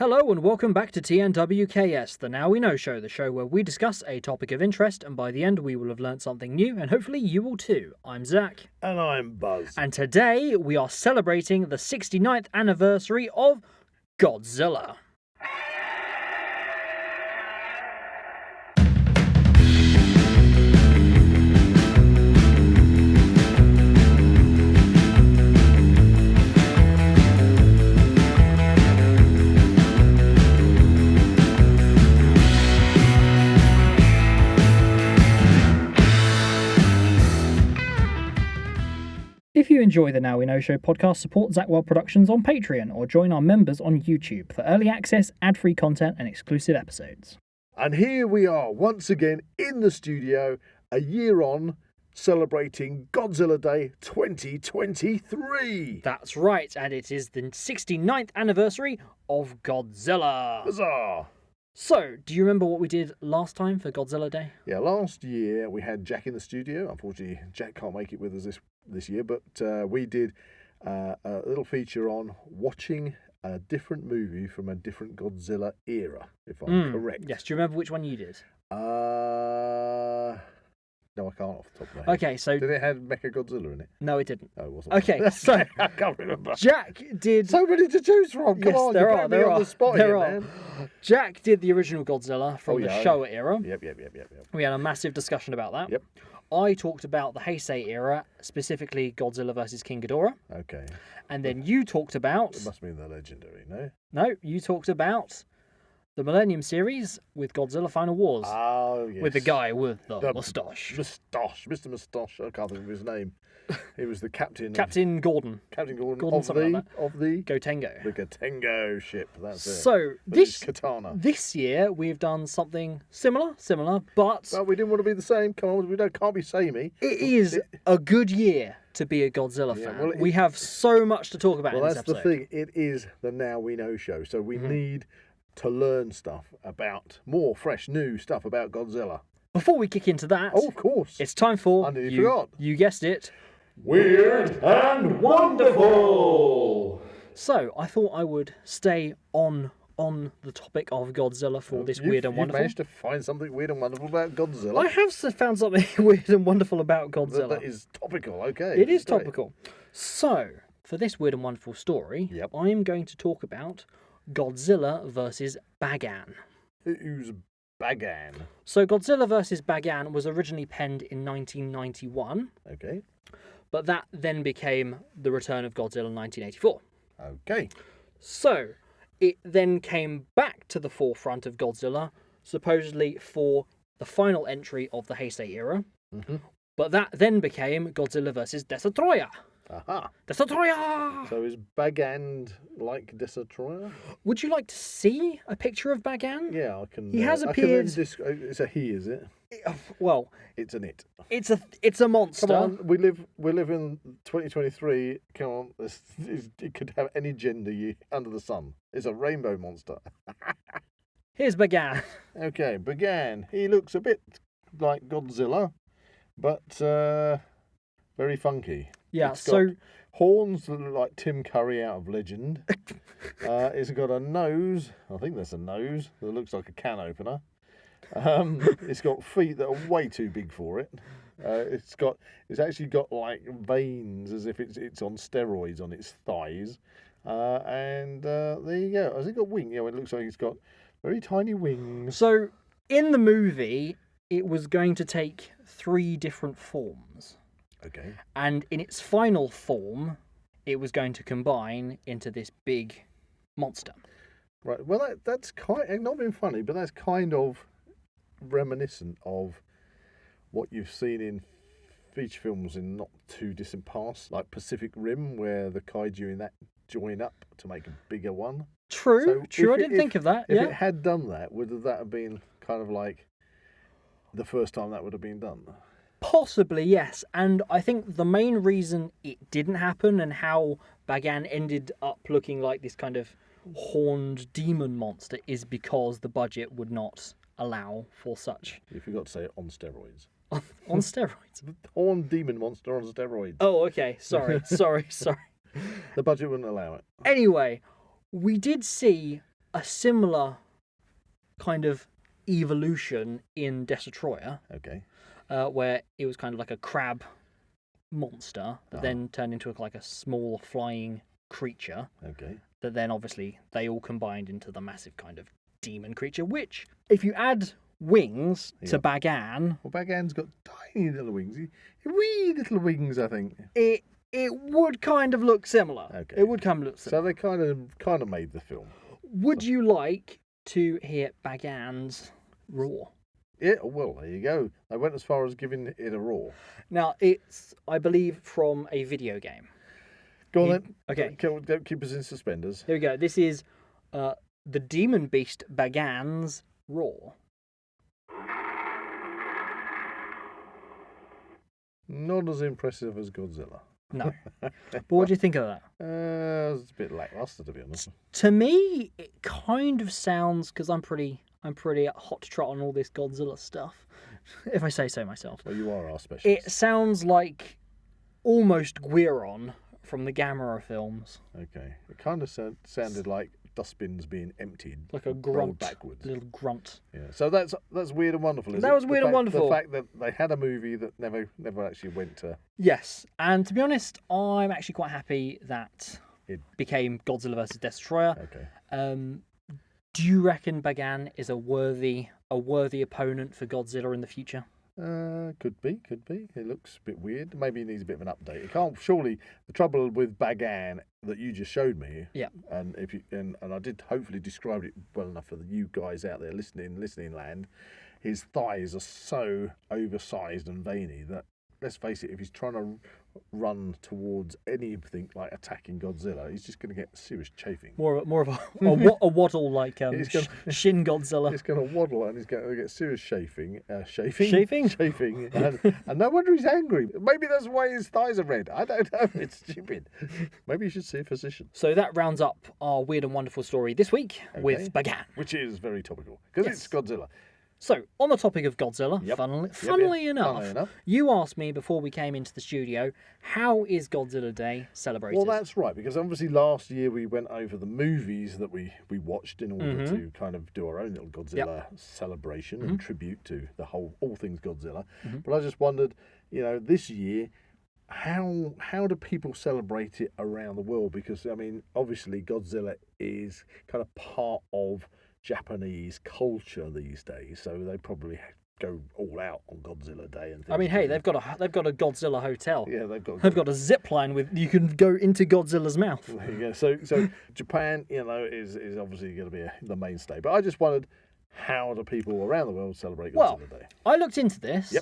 Hello and welcome back to TNWKS, the Now We Know show, the show where we discuss a topic of interest and by the end we will have learnt something new and hopefully you will too. I'm Zak. And I'm Buzz. And today we are celebrating the 69th anniversary of Godzilla. If you enjoy the Now We Know Show podcast, support Zak Wylde Productions on Patreon or join our members on YouTube for early access, ad-free content and exclusive episodes. And here we are once again in the studio, a year on, celebrating Godzilla Day 2023. That's right, and it is the 69th anniversary of Godzilla. Huzzah! So, do you remember what we did last time for Godzilla Day? Yeah, last year we had Jack in the studio. Unfortunately, Jack can't make it with us this year, but we did a little feature on watching a different movie from a different Godzilla era, if I'm correct. Yes, do you remember which one you did? No, I can't off the top of my head. Okay, so... Did it have Mechagodzilla in it? No, it didn't. No, it wasn't. Okay, so... I can't remember. Jack did... So many to choose from. Come yes, on, there you're are. putting me on the spot here, man. Jack did the original Godzilla from the Showa era. Yep. We had a massive discussion about that. Yep. I talked about the Heisei era, specifically Godzilla vs. King Ghidorah. Okay. And then you talked about... It must be the legendary, no? No, you talked about the Millennium series with Godzilla Final Wars. Oh, yes. With the guy with the moustache. Mr. Moustache. I can't think of his name. He was the captain. Captain Gordon. Captain Gordon of the Gotengo. The Gotengo ship. That's it. So Katana. This year we've done something similar, but well, we didn't want to be the same. Come on, we can't be samey. It is a good year to be a Godzilla fan. Well, we have so much to talk about in this episode. Well, that's the thing. It is the Now We Know show, so we need to learn stuff about more fresh, new stuff about Godzilla. Before we kick into that, of course, it's time for I nearly forgot. You guessed it. Weird and Wonderful! So, I thought I would stay on the topic of Godzilla for this Weird and Wonderful. You managed to find something weird and wonderful about Godzilla. I have found something weird and wonderful about Godzilla. That is topical, okay. It is topical. So, for this Weird and Wonderful story, I'm going to talk about Godzilla versus Bagan. Who's Bagan? So, Godzilla versus Bagan was originally penned in 1991. Okay. But that then became The Return of Godzilla in 1984. Okay. So, it then came back to the forefront of Godzilla, supposedly for the final entry of the Heisei era. Mm-hmm. But that then became Godzilla vs. Destroyer. Aha. Destroyer! So is Bagan like Destroyer? Would you like to see a picture of Bagan? Yeah, I can. He has appeared. It's a he, is it? Well, it's an it. It's a monster. Come on, we live in 2023. Come on, it could have any gender under the sun. It's a rainbow monster. Here's Bagan. Okay, Bagan. He looks a bit like Godzilla, but very funky. Yeah, it's got horns that look like Tim Curry out of Legend. It's got a nose. I think that's a nose that looks like a can opener. It's got feet that are way too big for it. It's actually got like veins as if it's on steroids on its thighs. And there you go. Has it got wings? Yeah, it looks like it's got very tiny wings. So in the movie, it was going to take 3 different forms. Okay. And in its final form, it was going to combine into this big monster. Right. Well, that's not being funny, but that's kind of reminiscent of what you've seen in feature films in not too distant past, like Pacific Rim, where the kaiju in that join up to make a bigger one. True. I didn't think of that. If it had done that, would that have been kind of like the first time that would have been done? Possibly, yes. And I think the main reason it didn't happen and how Bagan ended up looking like this kind of horned demon monster is because the budget would not allow for such. You forgot to say it on steroids. On steroids? Horned demon monster on steroids. Oh, okay. Sorry. The budget wouldn't allow it. Anyway, we did see a similar kind of evolution in Destroyer, Okay. where it was kind of like a crab monster that then turned into like a small flying creature. Okay. That then obviously they all combined into the massive kind of demon creature, which, if you add wings to Bagan, Well, Bagan's got tiny little wings. Wee little wings, I think. it would kind of look similar. Okay. It would kind of look similar. So they kind of made the film. Would you like to hear Bagan's roar? Yeah, well, there you go. They went as far as giving it a roar. Now, it's, I believe, from a video game. Go on then. Okay. Don't keep us in suspenders. Here we go. This is the demon beast Bagan's roar. Not as impressive as Godzilla. No. But what do you think of that? It's a bit lackluster, to be honest. To me, it kind of sounds, because I'm pretty hot to trot on all this Godzilla stuff, if I say so myself. Well, you are our specialist. It sounds like almost Guiron from the Gamera films. Okay. It kind of sounded like dustbins being emptied. Like a rolled grunt. backwards. Little grunt. Yeah. So that's Weird and Wonderful, is it? That was Weird and Wonderful. The fact that they had a movie that never actually went to... Yes, and to be honest, I'm actually quite happy that it became Godzilla vs. Destroyer. Okay. Do you reckon Bagan is a worthy opponent for Godzilla in the future? Could be. It looks a bit weird. Maybe it needs a bit of an update. It can't. Surely the trouble with Bagan that you just showed me. Yeah. And if you and I did hopefully describe it well enough for you guys out there listening land. His thighs are so oversized and veiny that, let's face it, if he's trying to run towards anything like attacking Godzilla, he's just going to get serious chafing. More of a waddle like Shin Godzilla. He's going to waddle and he's going to get serious chafing. Chafing? Chafing. And no wonder he's angry. Maybe that's why his thighs are red. I don't know. It's stupid. Maybe you should see a physician. So that rounds up our Weird and Wonderful story this week with Bagan. Which is very topical, because it's Godzilla. So, on the topic of Godzilla, funnily enough, you asked me before we came into the studio, how is Godzilla Day celebrated? Well, that's right, because obviously last year we went over the movies that we watched in order to kind of do our own little Godzilla celebration and tribute to all things Godzilla. But I just wondered, this year, how do people celebrate it around the world? Because, I mean, obviously Godzilla is kind of part of Japanese culture these days, so they probably go all out on Godzilla Day and things. I mean, hey, they've got a Godzilla hotel. Yeah, they've got a zip line with you can go into Godzilla's mouth. There you go. So Japan, is obviously going to be the mainstay. But I just wondered, how do people around the world celebrate Godzilla Day? I looked into this,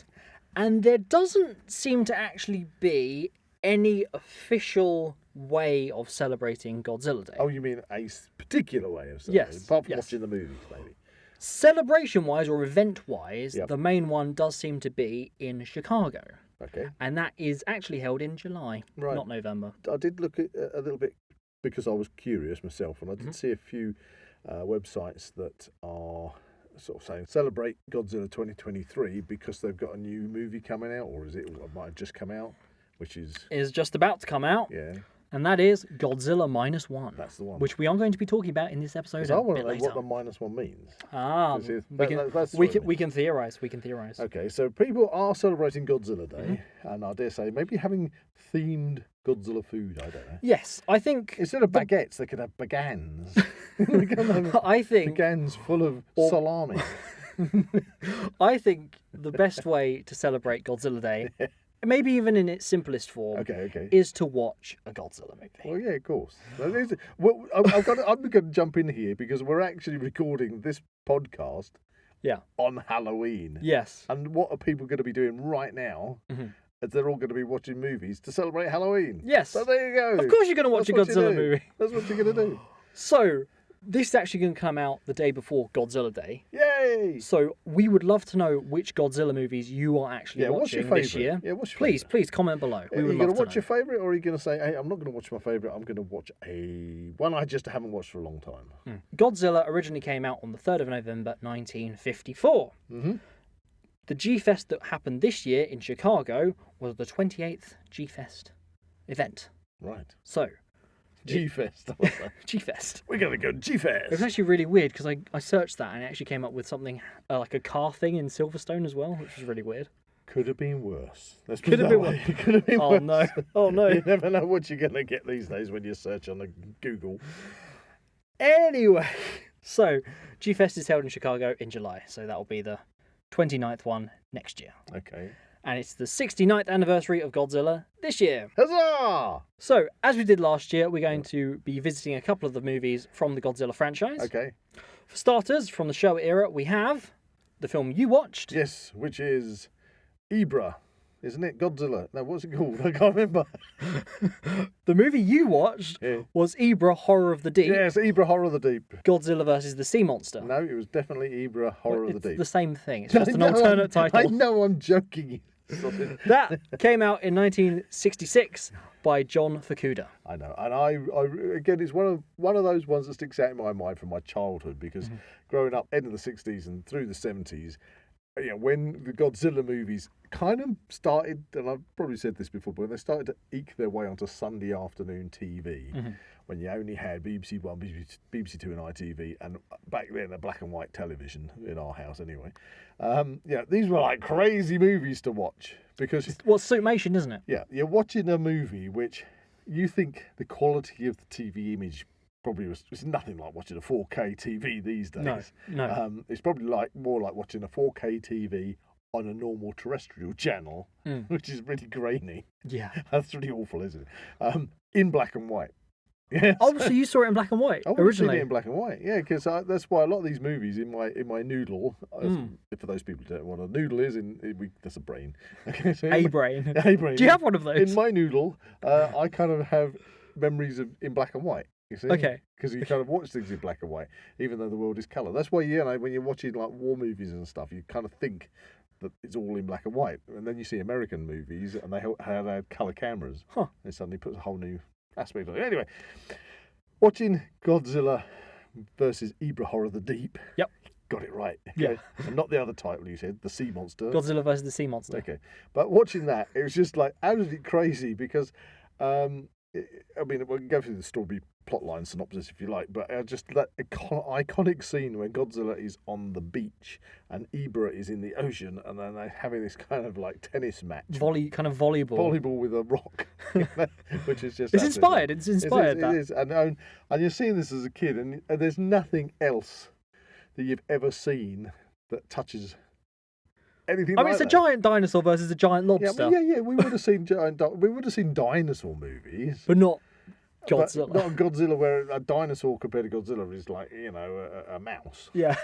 and there doesn't seem to actually be any official way of celebrating Godzilla Day. Oh, you mean a particular way of celebrating? Yes. Apart from watching the movies, maybe. Celebration-wise or event-wise, the main one does seem to be in Chicago. Okay. And that is actually held in July, not November. I did look at a little bit because I was curious myself, and I did see a few websites that are sort of saying celebrate Godzilla 2023 because they've got a new movie coming out, or it might have just come out, which is just about to come out. Yeah. And that is Godzilla Minus One. That's the one. Which we are going to be talking about in this episode a I want bit to know later. what the minus one means. We can theorise. Okay, so people are celebrating Godzilla Day, and I dare say maybe having themed Godzilla food. I don't know. Yes, I think instead of baguettes, they could have bagans. I think bagans full of salami. I think the best way to celebrate Godzilla Day, maybe even in its simplest form, is to watch a Godzilla movie. Well, yeah, of course. Well, I'm going to jump in here because we're actually recording this podcast on Halloween. Yes. And what are people going to be doing right now? As they're all going to be watching movies to celebrate Halloween. Yes. So there you go. Of course you're going to watch a Godzilla movie. That's what you're going to do. So, this is actually going to come out the day before Godzilla Day. Yay! So we would love to know which Godzilla movies you are actually watching this year. Yeah, what's your please comment below. Are you going to watch your favourite, or are you going to say, hey, I'm not going to watch my favourite, I'm going to watch one I just haven't watched for a long time? Godzilla originally came out on the 3rd of November 1954. The G-Fest that happened this year in Chicago was the 28th G-Fest event. Right. So, G-Fest. G-Fest. We're going to go It was G-Fest. actually really weird because I searched that and it actually came up with something like a car thing in Silverstone as well, which was really weird. Could have been worse. Could have been worse. Could have been Oh worse. no! Oh no! You never know what you're going to get these days when you search on the Google. Anyway, so G-Fest is held in Chicago in July, so that will be the 29th one next year. Okay. And it's the 69th anniversary of Godzilla this year. Huzzah! So, as we did last year, we're going to be visiting a couple of the movies from the Godzilla franchise. Okay. For starters, from the Showa era, we have the film you watched. Yes, which is Ibra, isn't it? Godzilla. No, what's it called? I can't remember. The movie you watched was Ibra Horror of the Deep. Yes, Ibra Horror of the Deep. Godzilla versus the Sea Monster. No, it was definitely Ibra Horror of the Deep. It's the same thing. It's just an alternate title. I know, I'm joking. That came out in 1966 by John Fukuda. I know, and I again, it's one of those ones that sticks out in my mind from my childhood because growing up, end of the '60s and through the '70s, you know, when the Godzilla movies kind of started, and I've probably said this before, but they started to eke their way onto Sunday afternoon TV. When you only had BBC One, BBC Two, and ITV, and back then a black and white television in our house anyway. These were like crazy movies to watch because Well, it's Suitmation, isn't it? yeah, you're watching a movie which you think the quality of the TV image probably it's nothing like watching a 4K TV these days. No. It's probably more like watching a 4K TV on a normal terrestrial channel, which is really grainy. Yeah. That's really awful, isn't it? In black and white. Yes. Oh, so you saw it in black and white I originally? Seen it in black and white, yeah, because that's why a lot of these movies in my noodle. For those people who don't know what a noodle is, that's a brain. Okay, so A brain. A brain. Do you have one of those? In my noodle, I kind of have memories in black and white. You see? Okay. Because you kind of watch things in black and white, even though the world is colour. That's why when you're watching like war movies and stuff, you kind of think that it's all in black and white, and then you see American movies and they had colour cameras. It suddenly puts a whole new aspect on it. Anyway, watching Godzilla versus Ibra Horror of the Deep. Yep. Got it right. Okay? Yeah. And not the other title you said, the Sea Monster. Godzilla versus the Sea Monster. Okay. But watching that, it was just like absolutely crazy because, we can go through the story plotline synopsis if you like, but just that iconic scene where Godzilla is on the beach and Ibra is in the ocean, and then they're having this kind of like tennis match. Volleyball. Volleyball with a rock, which is just... It's inspired. It's inspired. It is. And you're seeing this as a kid, and there's nothing else that you've ever seen that touches anything like that. It's a giant dinosaur versus a giant lobster. Yeah. We would have seen dinosaur movies, But not Godzilla. But not Godzilla, where a dinosaur compared to Godzilla is like a mouse. Yeah.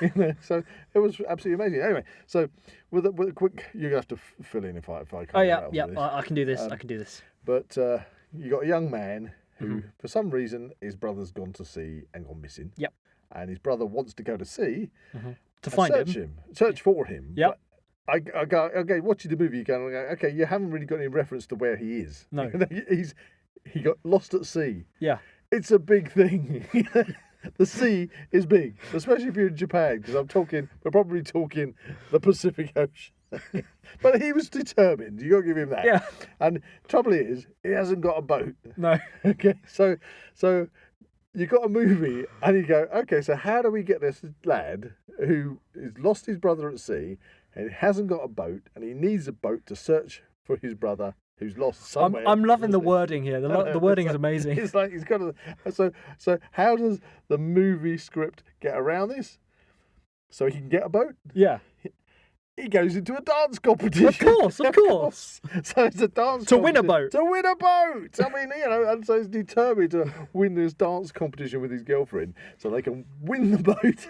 So it was absolutely amazing. Anyway, so with a quick, you have to fill in if I can't. Oh yeah. I can do this. I can do this. But you got a young man who, for some reason, his brother's gone to sea and gone missing. Yep. And his brother wants to go to sea to find search for him. Yep. But I go, okay, watching the movie, you go, okay, you haven't really got any reference to where he is. No. He got lost at sea. Yeah. It's a big thing. The sea is big, especially if you're in Japan, because we're probably talking the Pacific Ocean. But he was determined. You got to give him that. Yeah. And trouble is, he hasn't got a boat. No. Okay, so you got a movie, and you go, okay, so how do we get this lad who has lost his brother at sea, and he hasn't got a boat, and he needs a boat to search for his brother who's lost somewhere. I'm loving the wording here. The wording is amazing. It's like he's got to. So how does the movie script get around this? So he can get a boat. Yeah. He goes into a dance competition. Of course. So it's a dance To win a boat. To win a boat. I mean, and so he's determined to win this dance competition with his girlfriend so they can win the boat.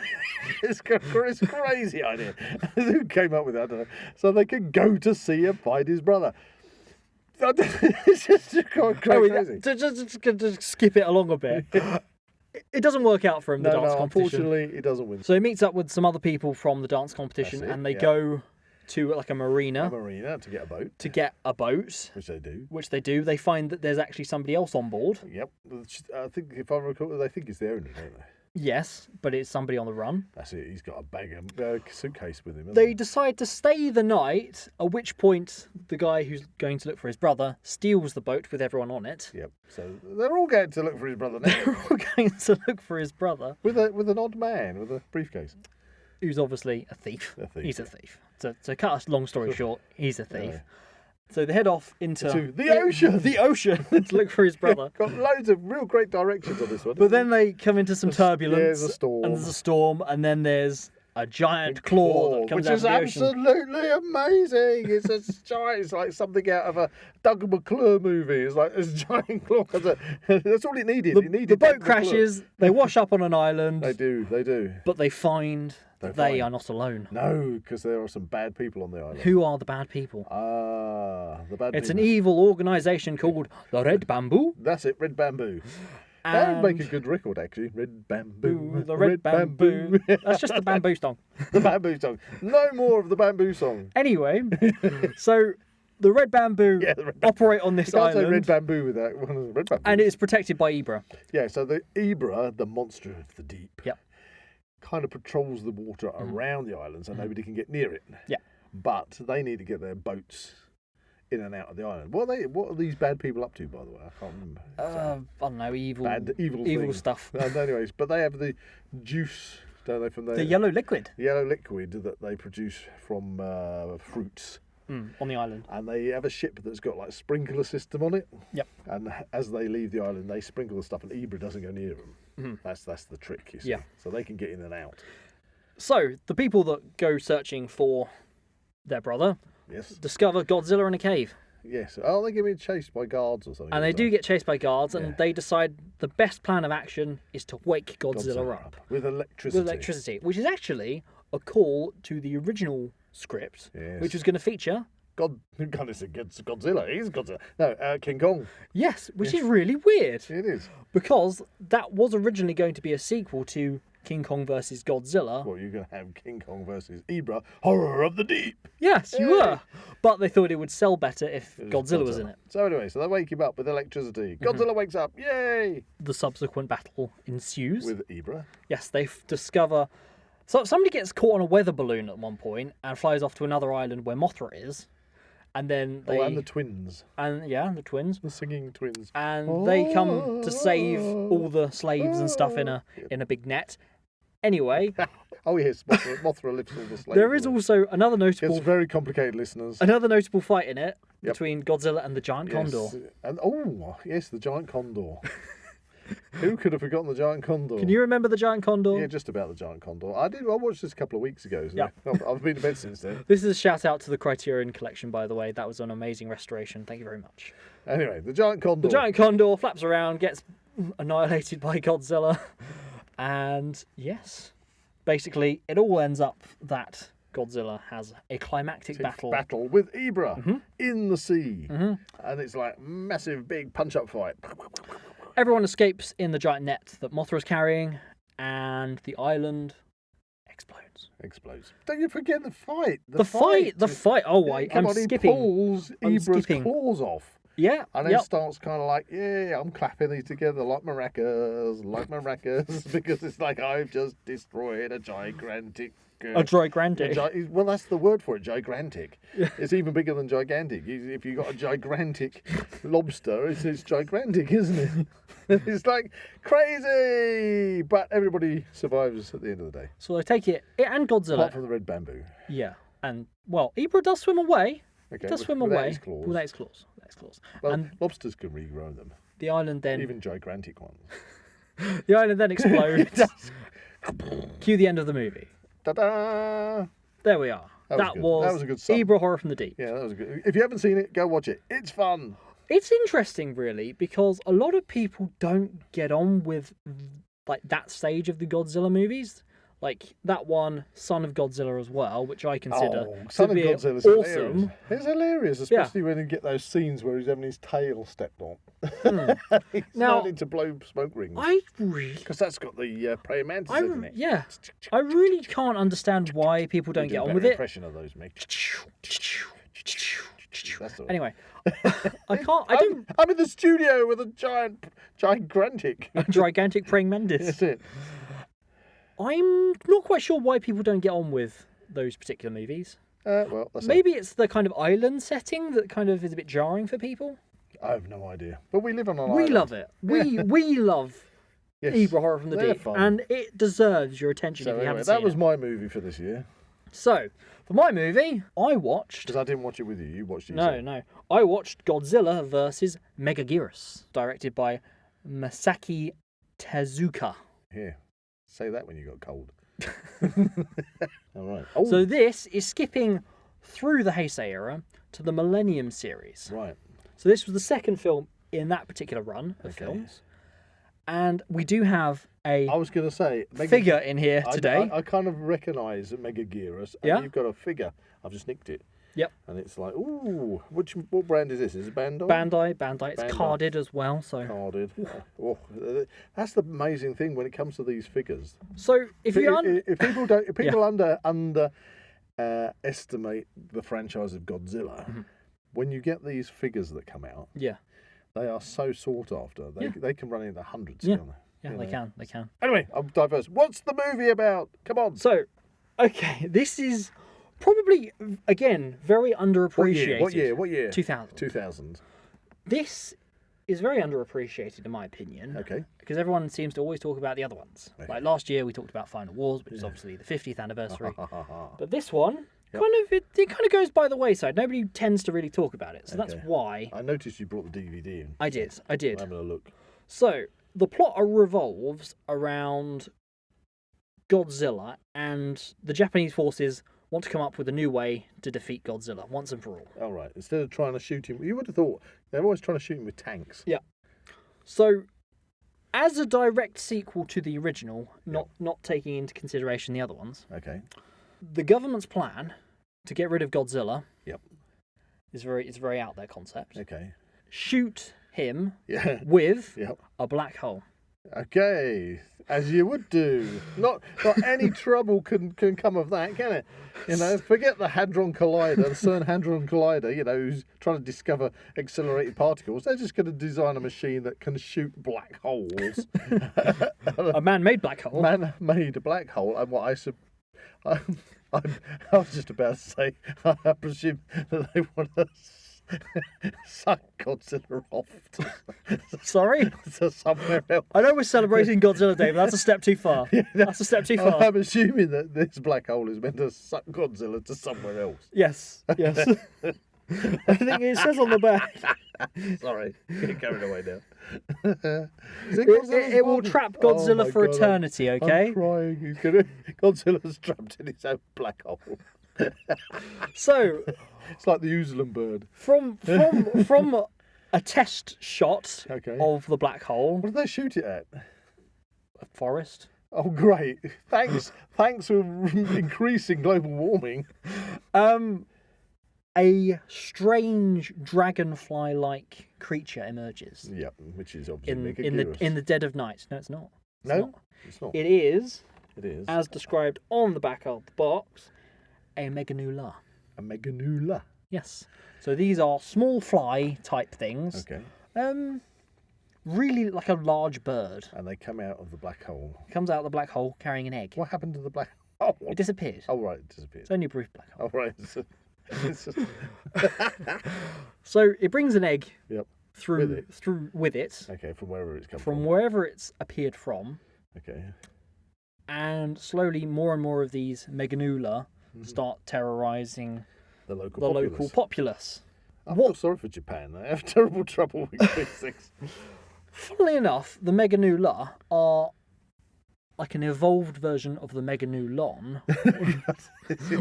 It's a crazy idea. Who came up with that? I don't know. So they can go to sea and find his brother. It's just crazy. Just skip it along a bit. It doesn't work out for him, the dance competition. Unfortunately, he doesn't win. So he meets up with some other people from the dance competition, and they go to like a marina. To get a boat. To get a boat. Which they do. They find that there's actually somebody else on board. Yep. I think, if I recall, they think it's the owner, don't they? Yes, but it's somebody on the run. That's it. He's got a bag of suitcase with him. hasn't They he? decide to stay the night, at which point the guy who's going to look for his brother steals the boat with everyone on it. Yep. So they're all going to look for his brother now. They're all going to look for his brother, with an odd man with a briefcase. who's obviously a thief. A thief, He's a yeah. thief. To cut a long story short, he's a thief. Yeah. So they head off into To the ocean. The ocean to look for his brother. Got loads of real great directions on this one. But then they come into some turbulence. there's a storm. And there's a storm, and then there's a giant claw that comes which out is of the ocean. absolutely amazing. It's a giant. It's like something out of a Doug McClure movie. It's like this giant claw. That's all it needed. The boat crashes. They wash up on an island. They do. But they find that they are not alone. No, because there are some bad people on the island. Who are the bad people? The bad It's people. an evil organisation called the Red Bamboo. That's it, Red Bamboo. That would make a good record, actually. Red Bamboo. The Red Bamboo. That's just the bamboo song. The bamboo song. No more of the bamboo song. Anyway, so the Red Bamboo Yeah, the Red Bamboo. operate on this You can't say island. Red Bamboo with that. Red Bamboo. And it's protected by Ibra. Yeah, so the Ibra, the monster of the deep, Yep. kind of patrols the water around the island so nobody can get near it. Yeah. But they need to get their boats in and out of the island. What are these bad people up to, by the way? I can't remember. I don't know, evil Evil stuff. Anyways, but they have the juice, don't they, from The yellow liquid yellow liquid that they produce from fruits. on the island. And they have a ship that's got like a sprinkler system on it. Yep. And as they leave the island, they sprinkle the stuff, and Ibra doesn't go near them. That's the trick, you see. Yeah. So they can get in and out. So the people that go searching for their brother Yes. discover Godzilla in a cave. Yes. Oh, they get being chased by guards or something. And they do get chased by guards, and Yeah. they decide the best plan of action is to wake Godzilla up with electricity. with electricity, which is actually a call to the original script, Yes. which was going to feature, God, it's Godzilla. He's Godzilla. No, King Kong. yes, which is really weird, It is. because that was originally going to be a sequel to King Kong versus Godzilla. Well, you're going to have King Kong versus Ibra, Horror of the Deep. Yes, you Yay. were. But they thought it would sell better if It Godzilla was in it. So anyway, so they wake him up with electricity. Godzilla wakes up. Yay! The subsequent battle ensues. With Ibra. Yes, they discover. So somebody gets caught on a weather balloon at one point and flies off to another island where Mothra is, and then they and the twins. the twins, The singing twins. and they come to save all the slaves and stuff in a big net. Anyway, Oh yes, Mothra lifts all the slaves. there is also another It's notable very complicated, listeners. fight in it Yep. between Godzilla and the giant condor. And yes, the giant condor. Who could have forgotten the giant condor? Can you remember the giant condor? Yeah, just about the giant condor. I watched this a couple of weeks ago. So Yeah. I've been to bed since then. This is a shout out to the Criterion Collection, by the way. That was an amazing restoration. Thank you very much. Anyway, the giant condor. The giant condor flaps around, gets annihilated by Godzilla, and yes, basically it all ends up that Godzilla has a climactic battle. with Ibra in the sea, and it's like massive, big punch-up fight. Everyone escapes in the giant net that Mothra is carrying, and the island explodes. Don't you forget the fight. The fight. Oh, Yeah, I'm He skipping. pulls I'm Ibra's skipping. claws off. Yeah. And then Yep. starts kind of like, yeah, I'm clapping these together like maracas, because it's like I've just destroyed a gigantic. A gigantic. Well, that's the word for it, gigantic. It's even bigger than gigantic. If you've got a gigantic lobster, it's gigantic, isn't it? It's like crazy, but everybody survives at the end of the day. So they take it and Godzilla. Apart from the red bamboo. Yeah, and well, Ibra does swim away. Okay, Does swim without away his claws. without his claws. Well, And lobsters can regrow them, the island then even gigantic ones. the island then explodes. Cue the end of the movie. Ta-da! There we are. That was a good sum. Ibra Horror from the Deep. Yeah, that was good. If you haven't seen it, go watch it. It's fun. It's interesting, really, because a lot of people don't get on with like that stage of the Godzilla movies. Like that one, Son of Godzilla as well, which I consider Son to of be Godzilla's awesome. hilarious. It's hilarious, especially when you get those scenes where he's having his tail stepped on. He's Now- starting to blow smoke rings. I really, Because that's got the praying mantis, isn't it? yeah, I really can't understand why people don't You do get a on better with it. impression of those, Mick. That's the one. Anyway, I don't. I'm in the studio with a gigantic. Gigantic praying mantis. That's it. I'm not quite sure why people don't get on with those particular movies. Well, that's Maybe it's the kind of island setting that kind of is a bit jarring for people. I have no idea. But we live on an We island. love it. We love Yes, Ebra Horror from the they're Deep, fun. and it deserves your attention So if you anyway, haven't that seen was it. my movie for this year. So, for my movie, I watched... Because I didn't watch it with you. You watched it No, yourself. no. I watched Godzilla vs. Megaguirus, directed by Masaki Tezuka. Here, say that when you got cold. All right. Oh, So this is skipping through the Heisei era to the Millennium series. right. So this was the second film in that particular run of Okay. films. And we do have a I was going to say... figure in here today. I kind of recognise Megaguirus. And Yeah. you've got a figure. I've just nicked it. Yep. And it's like, ooh, what brand is this? Is it Bandai? Bandai. It's Bandai. carded as well. Carded. Oh, that's the amazing thing when it comes to these figures. So if you If people don't, if people estimate the franchise of Godzilla, Mm-hmm. when you get these figures that come out, yeah, they are so sought after. They can run into hundreds. Yeah. Can't they? yeah, You they know. can. Anyway, I'm diverse. What's the movie about? Come on. So, okay, this is probably again very underappreciated. What year? 2000. 2000. This is very underappreciated in my opinion. Okay. Because everyone seems to always talk about the other ones. Okay. Like last year we talked about Final Wars, which is obviously the 50th anniversary. Okay. But this one Yep. it kind of goes by the wayside. Nobody tends to really talk about it. So that's Okay. why I noticed you brought the DVD in. I did. I'm having a look. So the plot revolves around Godzilla, and the Japanese forces want to come up with a new way to defeat Godzilla once and for all. All right. Instead of trying to shoot him, you would have thought they're always trying to shoot him with tanks. Yeah. So, as a direct sequel to the original, not taking into consideration the other ones, Okay. the government's plan to get rid of Godzilla Yep. is a very out there concept. Okay. Shoot him Yeah. with Yep. a black hole. Okay, as you would do. Not any trouble can come of that, can it? You know, forget the Hadron Collider, the CERN Hadron Collider, you know, who's trying to discover accelerated particles. They're just going to design a machine that can shoot black holes. A man-made black hole. Man-made a black hole. And what I was just about to say, I presume that they want to suck Godzilla off Sorry? to somewhere else. I know we're celebrating Godzilla Day, but that's a step too far. That's a step too far. I'm assuming that this black hole is meant to suck Godzilla to somewhere else. Yes. I think it says on the back. Sorry, get carried away now. It will trap Godzilla for eternity, okay? I'm crying. Godzilla's trapped in his own black hole. So, It's like the Uzlan bird. from a test shot Okay. of the black hole, What did they shoot it at? a forest, Oh, great! Thanks for increasing global warming. a strange dragonfly-like creature emerges Yeah, which is obviously in the dead of night. No, it's not. It's No, not. it's not. It is, It is as described on the back of the box, a meganula. a meganula. Yes. So these are small fly type things. Okay, Really like a large bird. and they come out of the black hole. Comes out of the black hole carrying an egg. What happened to the black hole? It disappeared. Oh, right, it disappeared. It's only a brief black hole. Oh, right. It's just... So it brings an egg Yep. through with it Okay, from wherever it's come from wherever it's appeared from, Okay. and slowly more and more of these meganula start terrorizing The local the populace. local populace. I feel sorry for Japan. They have terrible trouble with these things. Funnily enough, the meganula are like an evolved version of the meganulon,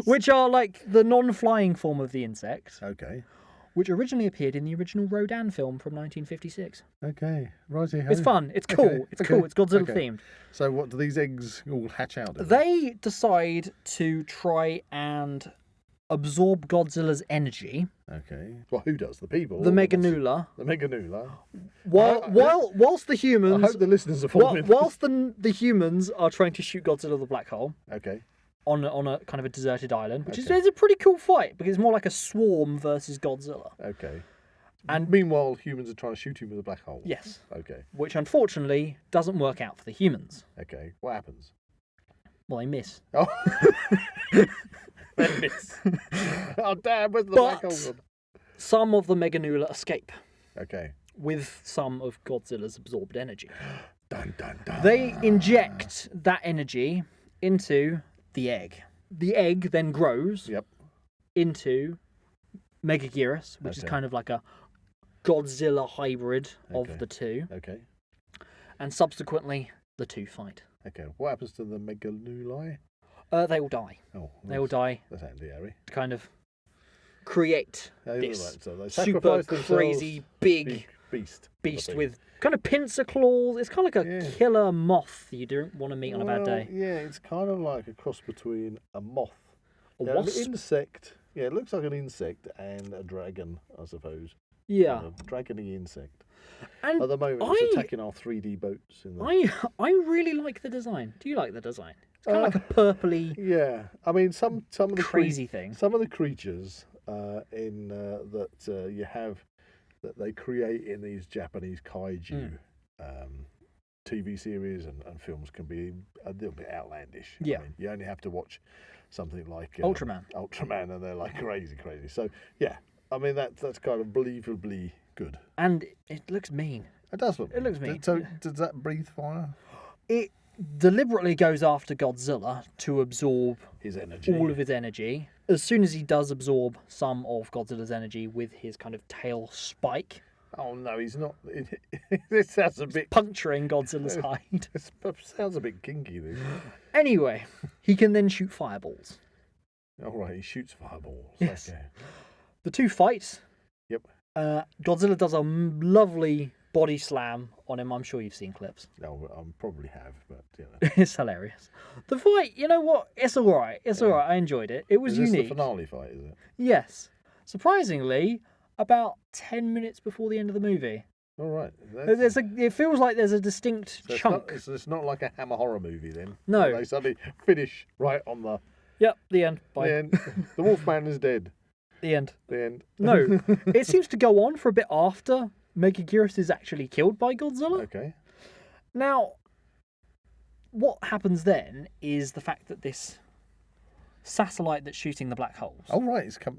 which are like the non-flying form of the insect, Okay. which originally appeared in the original Rodan film from 1956. Okay. Righty ho. It's fun. It's cool. Okay, It's okay, cool. It's Godzilla okay. themed. So what do these eggs all hatch out of? They decide to try and absorb Godzilla's energy. Okay. Well, who does? The people? The or meganula. The meganula. Whilst the I humans, hope the listeners are following. whilst the humans are trying to shoot Godzilla the black hole Okay. on a kind of a deserted island, which Okay. is a pretty cool fight because it's more like a swarm versus Godzilla. Okay. And meanwhile, humans are trying to shoot him with a black hole. yes, Okay. which unfortunately doesn't work out for the humans. Okay. What happens? Well, they miss. Oh, they miss. Oh damn! Where's the black hole gone? Some of the Meganula escape Okay. with some of Godzilla's absorbed energy. Dun dun dun. They inject that energy into the egg. The egg then grows Yep. into Megaguirus, which is kind of like a Godzilla hybrid Okay. of the two. Okay. And subsequently, the two fight. Okay. What happens to the Megaluli? They all die. Oh, They all die That's handy, Harry. to kind of create Yeah, this right, so they super sacrifice themselves, crazy big beast beast thing. with kind of pincer claws. It's kind of like a Yeah. killer moth you don't want to meet on a bad Well, day. Yeah, it's kind of like a cross between a moth, A an wasp? insect. Yeah, it looks like an insect and a dragon, I suppose. Yeah. A dragony insect. And At the moment, it's attacking our 3D boats. In the... I really like the design. Do you like the design? It's kind of like a purpley, Yeah, I mean some of the crazy thing. Some of the creatures that you have that they create in these Japanese kaiju TV series and films can be a little bit outlandish. Yeah. I mean, you only have to watch something like Ultraman, and they're like crazy. So yeah, I mean that's kind of believably good. and it looks mean. It does look. It looks mean. So does that breathe fire? It deliberately goes after Godzilla to absorb His energy. all of his energy. As soon as he does absorb some of Godzilla's energy with his kind of tail spike, Oh no, he's not. It sounds a bit. puncturing Godzilla's hide. It sounds a bit kinky. This. Anyway, he can then shoot fireballs. All right, he shoots fireballs. Yes. Okay. The two fight. Yep. Godzilla does a lovely body slam on him. I'm sure you've seen clips. No, I probably have, but you know. It's hilarious. The fight, you know what? It's all right. It's all right. I enjoyed it. It was Is this unique. the finale fight? Is it? Yes. Surprisingly, about 10 minutes before the end of the movie. All right. It feels like there's a distinct So chunk. it's not like a Hammer horror movie then. No. Where they suddenly finish right on the Yep, the end. Bye. end. The Wolfman is dead. The end. The end. No, it seems to go on for a bit after Megaguirus is actually killed by Godzilla. Okay. Now, what happens then is the fact that this satellite that's shooting the black holes. Oh right, it's I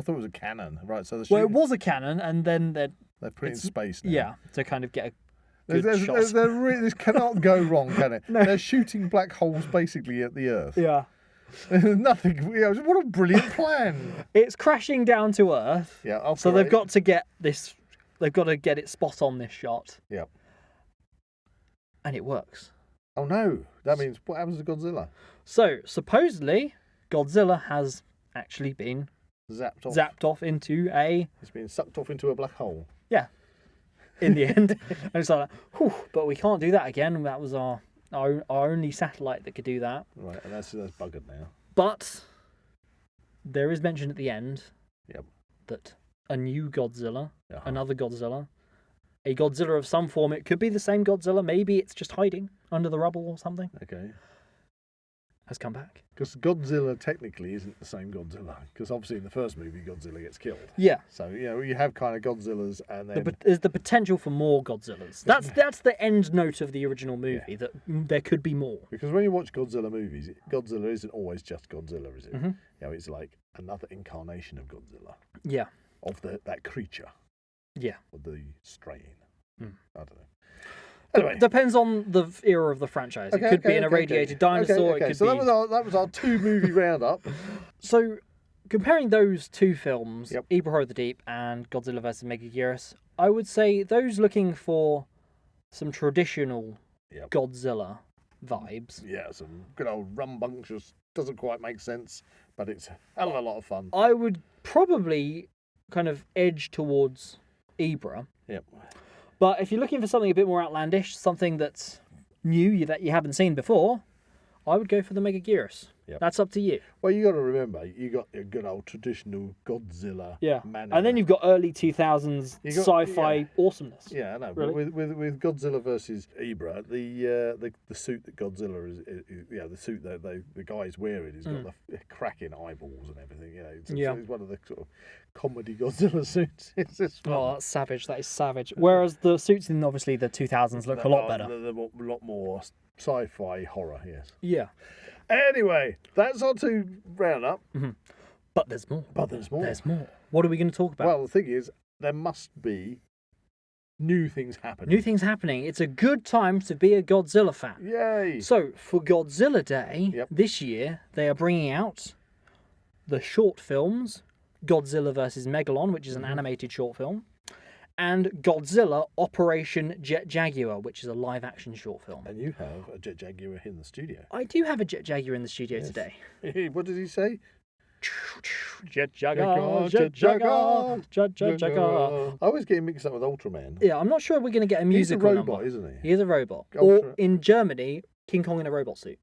thought it was a cannon. Right, so Well, it was a cannon, and then they put it in space now. yeah, to kind of get a good shot. This cannot go wrong, can it? No. They're shooting black holes basically at the Earth. Yeah. Nothing. What a brilliant plan. It's crashing down to Earth. Yeah. So they've got to get this. They've got to get it spot on this shot. Yeah. And it works. Oh no! That means what happens to Godzilla? So supposedly, Godzilla has actually been Zapped off. into a It's been sucked off into a black hole. in the end. And it's like, whew, but we can't do that again. That was our only satellite that could do that. Right, and that's buggered now. But there is mention at the end Yep. that a new Godzilla, Uh-huh. another Godzilla, a Godzilla of some form, it could be the same Godzilla, maybe it's just hiding under the rubble or something, Okay. has come back. Because Godzilla technically isn't the same Godzilla. Because obviously in the first movie, Godzilla gets killed. Yeah. So, you have kind of Godzillas and then... There's the potential for more Godzillas. That's the end note of the original movie, that there could be more. Because when you watch Godzilla movies, Godzilla isn't always just Godzilla, is it? Mhm. It's like another incarnation of Godzilla. Yeah. Of that creature. Yeah. Or the strain. Mm. I don't know. Anyway. Depends on the era of the franchise. It could be an irradiated dinosaur. It could so be... that was our 2 movie roundup. So, comparing those 2 films, Yep. Ebro of the Deep and Godzilla vs. Megaguirus, I would say those looking for some traditional Yep. Godzilla vibes. Yeah, some good old rumbunctious, doesn't quite make sense, but it's a hell of a lot of fun. I would probably kind of edge towards Ebra. Yep. But if you're looking for something a bit more outlandish, something that's new, that you haven't seen before, I would go for the Megaguirus. Yep. That's up to you. Well, you got to remember, you got your good old traditional Godzilla. Yeah. Man And then you've got early 2000s You got- sci-fi yeah. awesomeness. Yeah, I know. Really? But with Godzilla versus Ebra, the suit that Godzilla is the suit that the guy's wearing has got the cracking eyeballs and everything. It's one of the sort of comedy Godzilla suits. It's this one. Oh, that's savage. That is savage. Whereas the suits in obviously the 2000s look a lot better. They're a lot more sci-fi horror. Yes. Yeah. Anyway, that's our 2 roundup. But there's more. There's more. What are we going to talk about? Well, the thing is, there must be new things happening. New things happening. It's a good time to be a Godzilla fan. Yay! So, for Godzilla Day This year, they are bringing out the short films Godzilla vs. Megalon, which is an animated short film, and Godzilla Operation Jet Jaguar, which is a live-action short film. And you have a Jet Jaguar in the studio. I do have a Jet Jaguar in the studio today. What did he say? Jet Jaguar, Jet Jaguar, Jet Jaguar. I always get him mixed up with Ultraman. Yeah, I'm not sure we're going to get a He's a musical robot, number. isn't he? He is a robot. Ultra- Or in Germany, King Kong in a robot suit.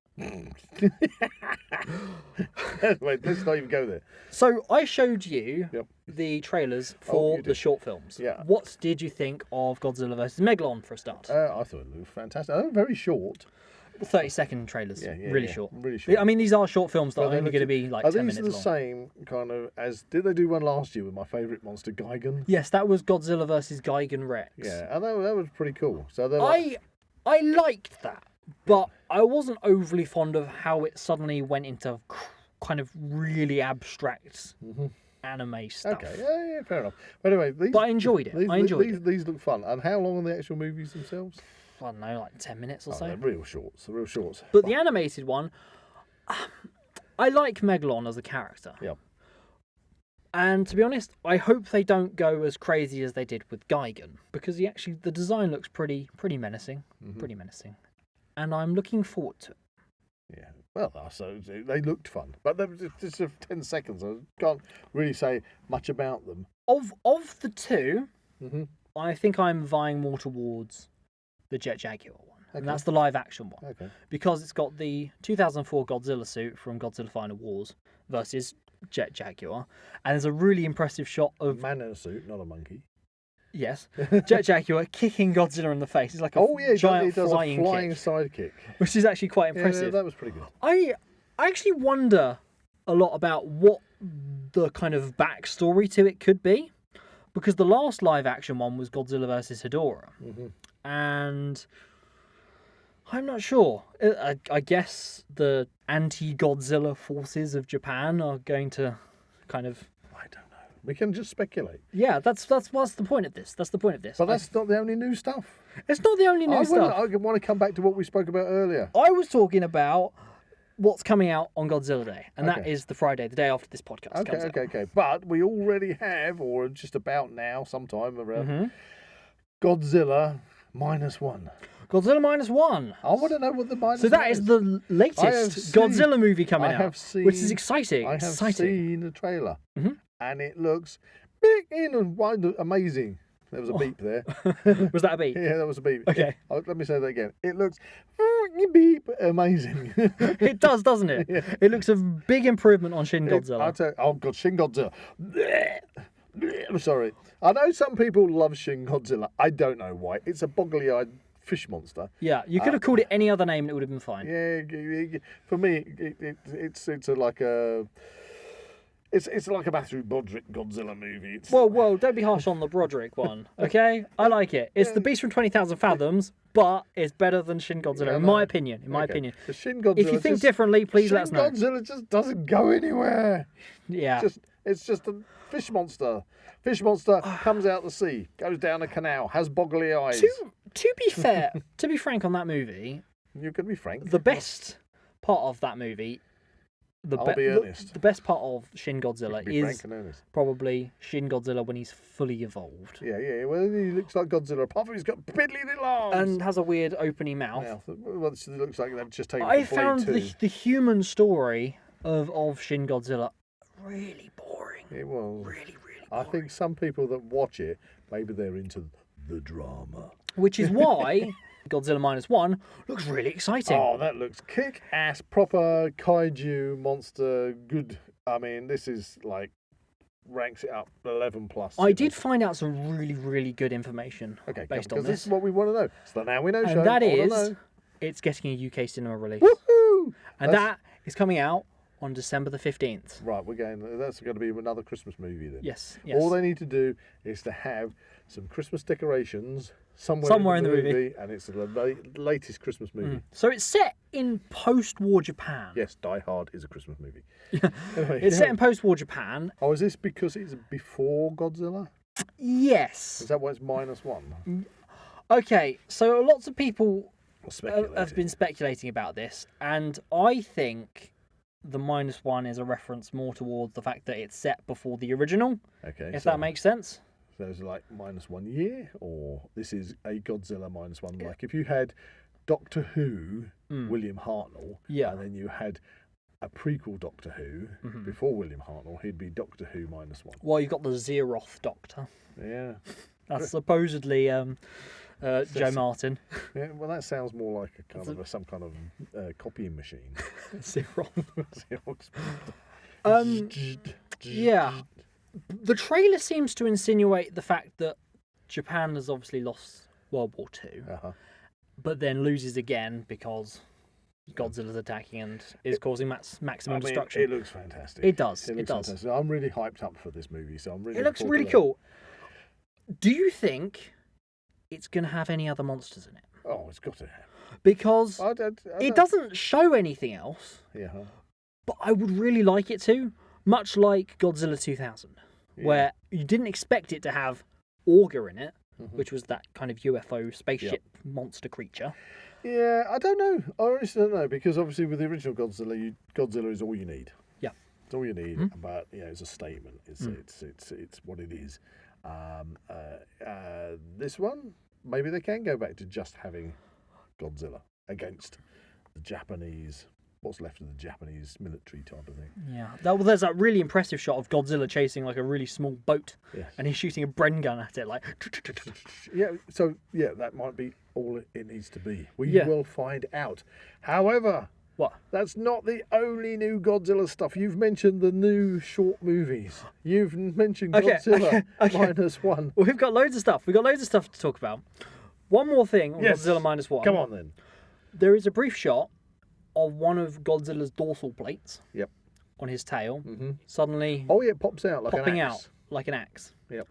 Wait, let's not even go there. So I showed you the trailers for you the did. short films. Yeah. What did you think of Godzilla vs. Megalon for a start? I thought it looked fantastic. Oh, very short. 30-second trailers. Really short. Really short. I mean, these are short films that But are they only look- going to be like Are 10 these minutes the long. same kind of as... Did they do one last year with my favourite monster, Gigan? Yes, that was Godzilla vs. Gigan Rex. Yeah, and that was pretty cool. So they're like, I liked that, but I wasn't overly fond of how it suddenly went into kind of really abstract anime stuff. okay, yeah, fair enough. But anyway, these, But I enjoyed it. These look fun. And how long are the actual movies themselves? I don't know, like 10 minutes or so. They're real shorts. They're real shorts. But the animated one, I like Megalon as a character. Yep. And to be honest, I hope they don't go as crazy as they did with Gigan, because the design looks pretty menacing, pretty menacing, and I'm looking forward to it. Yeah. Well, so they looked fun, but they're just 10 seconds. I can't really say much about them. Of the two, I think I'm vying more towards the Jet Jaguar one, and that's the live action one. Okay. Because it's got the 2004 Godzilla suit from Godzilla Final Wars versus Jet Jaguar, and there's a really impressive shot of Man in a suit, not a monkey. Yes, Jet Jaguar kicking Godzilla in the face. It's like a giant he does flying a flying kick, sidekick. which is actually quite impressive. Yeah, that was pretty good. I actually wonder a lot about what the kind of backstory to it could be, because the last live action one was Godzilla vs. Hedorah, and I'm not sure. I guess the anti-Godzilla forces of Japan are going to kind of... I don't know. We can just speculate. Yeah, that's what's the point of this. That's the point of this. But that's not the only new stuff. It's not the only new stuff. I want to come back to what we spoke about earlier. I was talking about what's coming out on Godzilla Day, and that is the Friday, the day after this podcast comes out. Okay. But we already have, or just about now, sometime around, Godzilla Minus One. Godzilla Minus One. I want to know what the minus. So that is the latest Godzilla movie coming out, which is exciting. I have seen the trailer, and it looks big and wide, amazing. There was a beep there. Was that a beep? Yeah, that was a beep. Okay. Let me say that again. It looks beep amazing. It does, doesn't it? Yeah. It looks a big improvement on Shin Godzilla. I'll tell you, oh God, Shin Godzilla. I'm sorry. I know some people love Shin Godzilla. I don't know why. It's a boggly-eyed fish monster. Yeah, you could have called it any other name and it would have been fine. Yeah, for me, it's like a. It's like a Matthew Broderick Godzilla movie. Whoa, don't be harsh on the Broderick one, okay? I like it. It's the Beast from 20,000 Fathoms, but it's better than Shin Godzilla, in my opinion. The Shin Godzilla. If you think differently, please let us know. Shin Godzilla just doesn't go anywhere. Yeah. It's just a fish monster. Fish monster comes out the sea, goes down a canal, has boggly eyes. To be fair, to be frank on that movie, You're going to be frank. the best part of that movie, I'll be earnest. the best part of Shin Godzilla Be is frank and earnest. probably Shin Godzilla when he's fully evolved. Yeah. Well, he looks like Godzilla. Apart from he's got piddly little arms. And has a weird opening mouth. Well, it looks like they've just taken I it from found Blade 2. the human story of Shin Godzilla really boring. It was. Really I boring. think some people that watch it, maybe they're into the drama. Which is why Godzilla Minus One looks really exciting. Oh, that looks kick-ass, proper kaiju monster. Good. I mean, this is like ranks it up 11 plus. I did find out some really, really good information based on because this is what we want to know. So Now We Know show. And that I wanna is, know. it's getting a UK cinema release. Woohoo! And that is coming out on December the 15th. Right, that's going to be another Christmas movie then. Yes. All they need to do is to have some Christmas decorations, somewhere in the movie, and it's the latest Christmas movie. So it's set in post-war Japan. Yes, Die Hard is a Christmas movie. Anyway, it's set in post-war Japan. Oh, is this because it's before Godzilla? Yes. Is that why it's -1? Okay, so lots of people Speculating. have been speculating about this, and I think the -1 is a reference more towards the fact that it's set before the original. Okay, if that makes sense. So it's like -1 year, or this is a Godzilla -1. Like if you had Doctor Who, William Hartnell, and then you had a prequel Doctor Who before William Hartnell, he'd be Doctor Who -1. Well, you've got the Zeroth Doctor. Yeah. That's supposedly Joe Martin. Yeah, well, that sounds more like a kind of some kind of copying machine. Xerox. Yeah. The trailer seems to insinuate the fact that Japan has obviously lost World War II, but then loses again because Godzilla's attacking and is causing maximum destruction. It looks fantastic. It does. It does. Fantastic. I'm really hyped up for this movie, so I'm really. It looks really cool. Do you think it's going to have any other monsters in it? Oh, it's got to have. Because it doesn't show anything else. Yeah. But I would really like it to, much like Godzilla 2000, where you didn't expect it to have Auger in it, which was that kind of UFO spaceship monster creature. Yeah, I don't know. I honestly don't know, because obviously with the original Godzilla, Godzilla is all you need. Yeah. It's all you need, but it's a statement. It's what it is. This one, maybe they can go back to just having Godzilla against the Japanese, what's left of the Japanese military type of thing. Yeah. There's that really impressive shot of Godzilla chasing like a really small boat, and he's shooting a Bren gun at it, like. That might be all it needs to be. We will find out. However, that's not the only new Godzilla stuff. You've mentioned the new short movies. You've mentioned Godzilla -1. Well, we've got loads of stuff. We've got loads of stuff to talk about. One more thing on Godzilla -1. Come on then. There is a brief shot of one of Godzilla's dorsal plates. Yep. On his tail. Suddenly. Oh yeah, it pops out like an axe. Like an axe. Yep.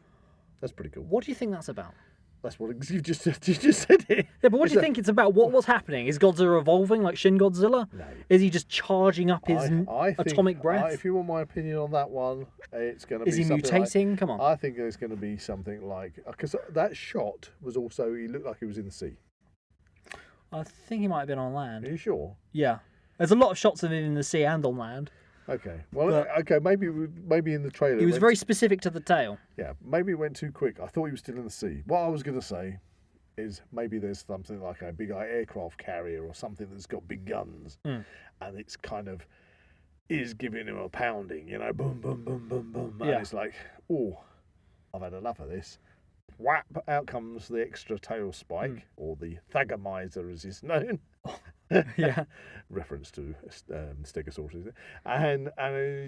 That's pretty cool. What do you think that's about? That's what you just said it. Yeah, but what do you think it's about? What's happening? Is Godzilla evolving like Shin Godzilla? No. Is he just charging up his atomic breath? If you want my opinion on that one, it's going to be. Is he mutating? Come on. I think it's going to be something like, because that shot was also, he looked like he was in the sea. I think he might have been on land. Are you sure? Yeah. There's a lot of shots of him in the sea and on land. Okay. Well, maybe in the trailer. He was very specific to the tail. Yeah, maybe it went too quick. I thought he was still in the sea. What I was going to say is maybe there's something like a big aircraft carrier or something that's got big guns, and it's kind of is giving him a pounding, boom, boom, boom, boom, boom. And it's like, oh, I've had enough of this. Whap, out comes the extra tail spike, or the Thagomizer as is known. Reference to Stegosaurus. And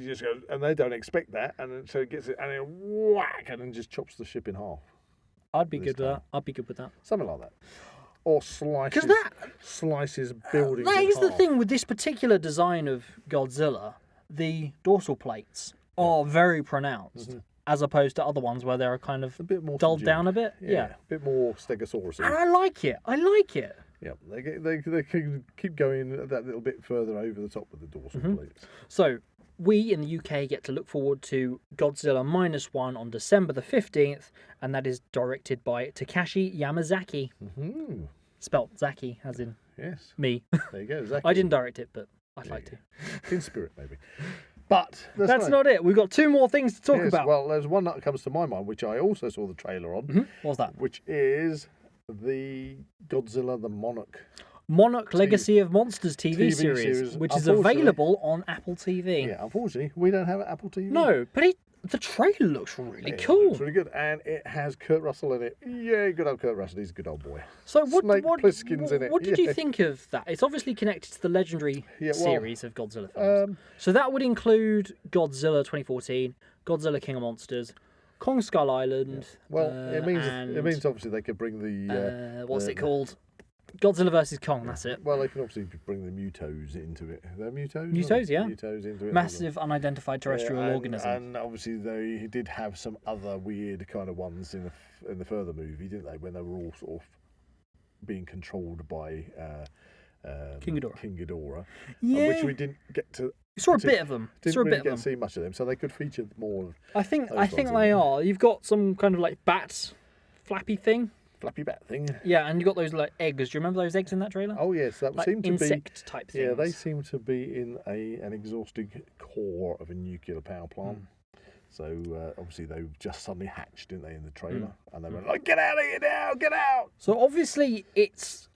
he just goes, and they don't expect that, and so it gets it, and then whack, and then just chops the ship in half. I'd be good with that. I'd be good with that. Something like that. Or slices buildings. That in is half. the thing with this particular design of Godzilla. The dorsal plates are very pronounced, as opposed to other ones where they're kind of a bit more dulled subdued. down a bit. Yeah, a bit more Stegosaurus. And I like it. Yeah, they can keep going that little bit further over the top of the dorsal plates. So we in the UK get to look forward to Godzilla -1 on December the 15th, and that is directed by Takashi Yamazaki. Spelt Zaki, as in me. There you go, Zaki. I didn't direct it, but I'd like to. In spirit, maybe. But that's not it. We've got two more things to talk about. Well, there's one that comes to my mind, which I also saw the trailer on. What's that? Which is the Godzilla the Monarch Legacy of Monsters TV series, which is available on Apple TV. Yeah, unfortunately, we don't have Apple TV. No, but the trailer looks really cool. It looks really good, and it has Kurt Russell in it. Yeah, good old Kurt Russell. He's a good old boy. So what Plissken's in it. What did you think of that? It's obviously connected to the legendary series of Godzilla films. So that would include Godzilla 2014, Godzilla King of Monsters, Kong Skull Island. Well, it means obviously they could bring the what's it called? Godzilla versus Kong, that's it. Well, they can obviously bring the Mutos into it. They're Mutos? Mutos, yeah. Mutos into it. Massive unidentified terrestrial organism. And obviously they did have some other weird kind of ones in the further movie, didn't they? When they were all sort of being controlled by King Ghidorah. Yeah. Which we didn't get to. You saw a bit of them. Didn't really get to see much of them, so they could feature more. I think they are. You've got some kind of like bat flappy thing. Flappy bat thing. Yeah, and you got those like eggs. Do you remember those eggs in that trailer? Oh yes, that like seemed to be insect type things. Yeah, they seem to be in an exhausted core of a nuclear power plant. So obviously they just suddenly hatched, didn't they, in the trailer? And they went like, "Get out of here now! Get out!" So obviously it's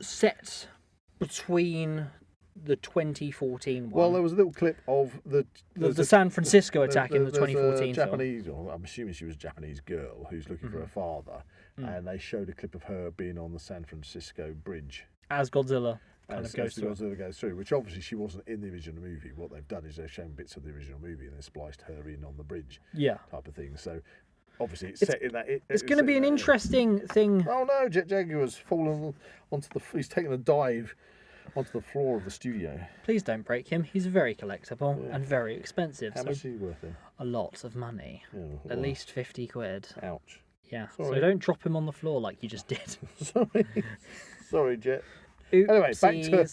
set between the 2014 one. Well, there was a little clip of the San Francisco attack in the 2014 Japanese, or I'm assuming she was a Japanese girl who's looking for her father, and they showed a clip of her being on the San Francisco bridge as Godzilla goes through, which obviously she wasn't in the original movie. What they've done is they've shown bits of the original movie and then spliced her in on the bridge, type of thing. So obviously it's set in that. It's going to be an interesting thing. Oh no, Jet Jaguar's fallen onto he's taken a dive onto the floor of the studio. Please don't break him. He's very collectible and very expensive. How much is he worth then? A lot of money. Yeah, At least 50 quid. Ouch. Yeah. Sorry. So don't drop him on the floor like you just did. Sorry, Jet. Oopsies. Anyway,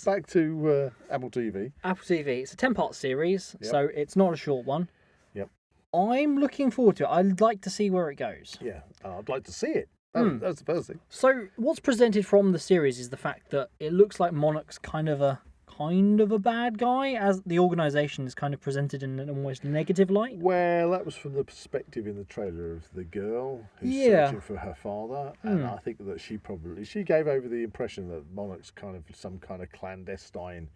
back to Apple TV. Apple TV. It's a 10-part series, Yep. so it's not a short one. Yep. I'm looking forward to it. I'd like to see where it goes. Yeah, I'd like to see it. That's the first thing. So what's presented from the series is the fact that it looks like Monarch's kind of a bad guy, as the organisation is kind of presented in an almost negative light. Well, that was from the perspective in the trailer of the girl who's searching for her father, and I think that she gave over the impression that Monarch's kind of some kind of clandestine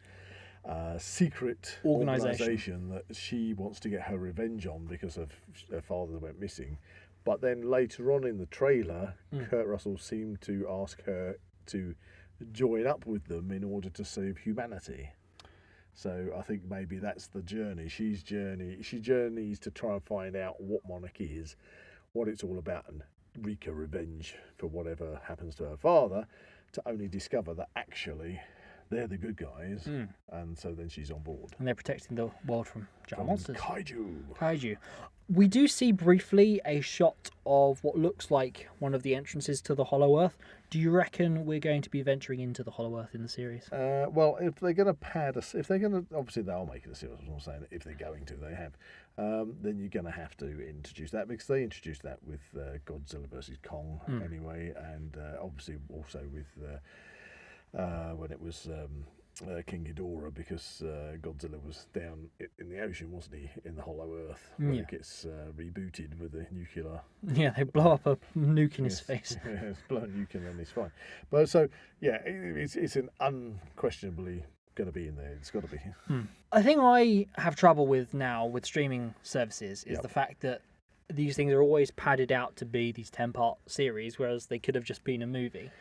secret organisation that she wants to get her revenge on because of her father went missing. But then later on in the trailer, Kurt Russell seemed to ask her to join up with them in order to save humanity. So I think maybe that's the journey. She journeys to try and find out what Monarch is, what it's all about, and wreak a revenge for whatever happens to her father, to only discover that actually they're the good guys, and so then she's on board. And they're protecting the world from giant monsters. Kaiju. We do see briefly a shot of what looks like one of the entrances to the Hollow Earth. Do you reckon we're going to be venturing into the Hollow Earth in the series? Well, if they're going to obviously they'll make it a series. I'm saying if they're going to, they have. Then you're going to have to introduce that, because they introduced that with Godzilla versus Kong anyway, and obviously also with when it was King Ghidorah, because Godzilla was down in the ocean, wasn't he, in the Hollow Earth, when it gets rebooted with a nuclear... Yeah, they blow up a nuke in his face. Yeah, blow a nuke and then he's fine. But so, yeah, it's an unquestionably going to be in there. It's got to be. I think I have trouble with now with streaming services is the fact that these things are always padded out to be these 10-part series, whereas they could have just been a movie.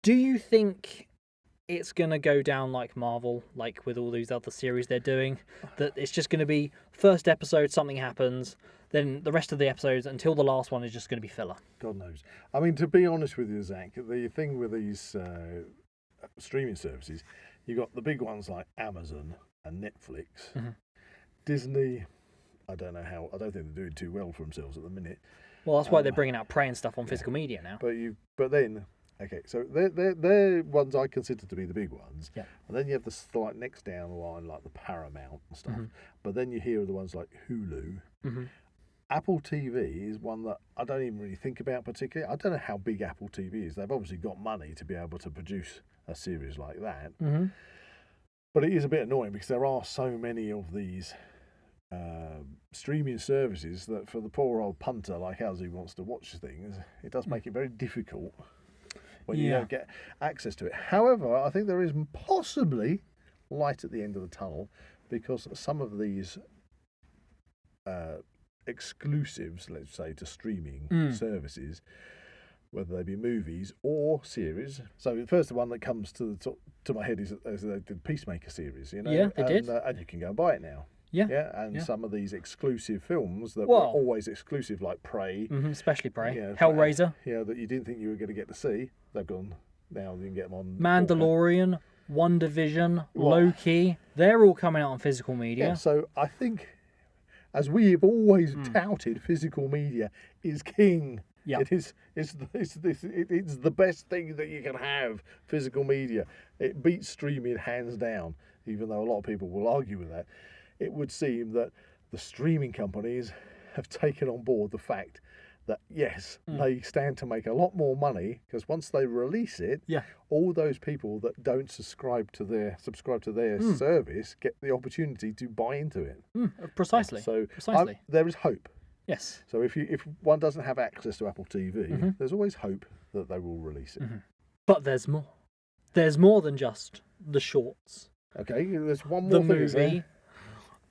Do you think it's going to go down like Marvel, like with all these other series they're doing, that it's just going to be first episode, something happens, then the rest of the episodes until the last one is just going to be filler? God knows. I mean, to be honest with you, Zach, the thing with these streaming services, you got the big ones like Amazon and Netflix. Disney, I don't think they're doing too well for themselves at the minute. Well, that's why they're bringing out Prey and stuff on physical media now. But then, okay, so they're ones I consider to be the big ones. Yeah. And then you have the like next down the line, like the Paramount and stuff. But then you hear of the ones like Hulu. Apple TV is one that I don't even really think about particularly. I don't know how big Apple TV is. They've obviously got money to be able to produce a series like that. But it is a bit annoying because there are so many of these streaming services that for the poor old punter like us who wants to watch things, it does make it very difficult when you don't get access to it. However, I think there is possibly light at the end of the tunnel, because some of these exclusives, let's say, to streaming services, whether they be movies or series. So the first one that comes to my head is they did Peacemaker series, you know. Yeah, they did. And you can go and buy it now. Yeah. And some of these exclusive films that were always exclusive, like Prey. Especially Prey. Hellraiser. That you didn't think you were going to get to see, they've gone now. You can get them on 4K. Mandalorian, WandaVision, Loki, they're all coming out on physical media. Yeah, so I think, as we have always touted, physical media is king. Yeah. It's the best thing that you can have, physical media. It beats streaming hands down, even though a lot of people will argue with that. It would seem that the streaming companies have taken on board the fact that, yes, they stand to make a lot more money, because once they release it, all those people that don't subscribe to their service get the opportunity to buy into it. Precisely. So Precisely. there is hope. Yes. So if one doesn't have access to Apple TV, there's always hope that they will release it. But there's more. There's more than just the shorts. Okay, there's one more The thing. movie,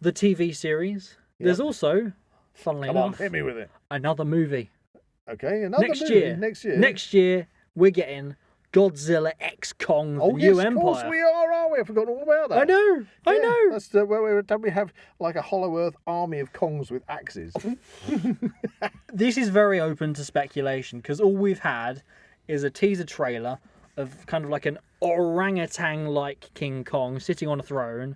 the TV series. There's also, funnily Come on, enough, hit me with it. another movie. Okay, another Next movie. year. Next year. Next year, we're getting Godzilla X Kong, the Oh, New yes, Empire. of course we are, aren't we? I forgot all about that. I know. I know. That's where don't we have like a Hollow Earth army of Kongs with axes? This is very open to speculation, because all we've had is a teaser trailer of kind of like an orangutan-like King Kong sitting on a throne,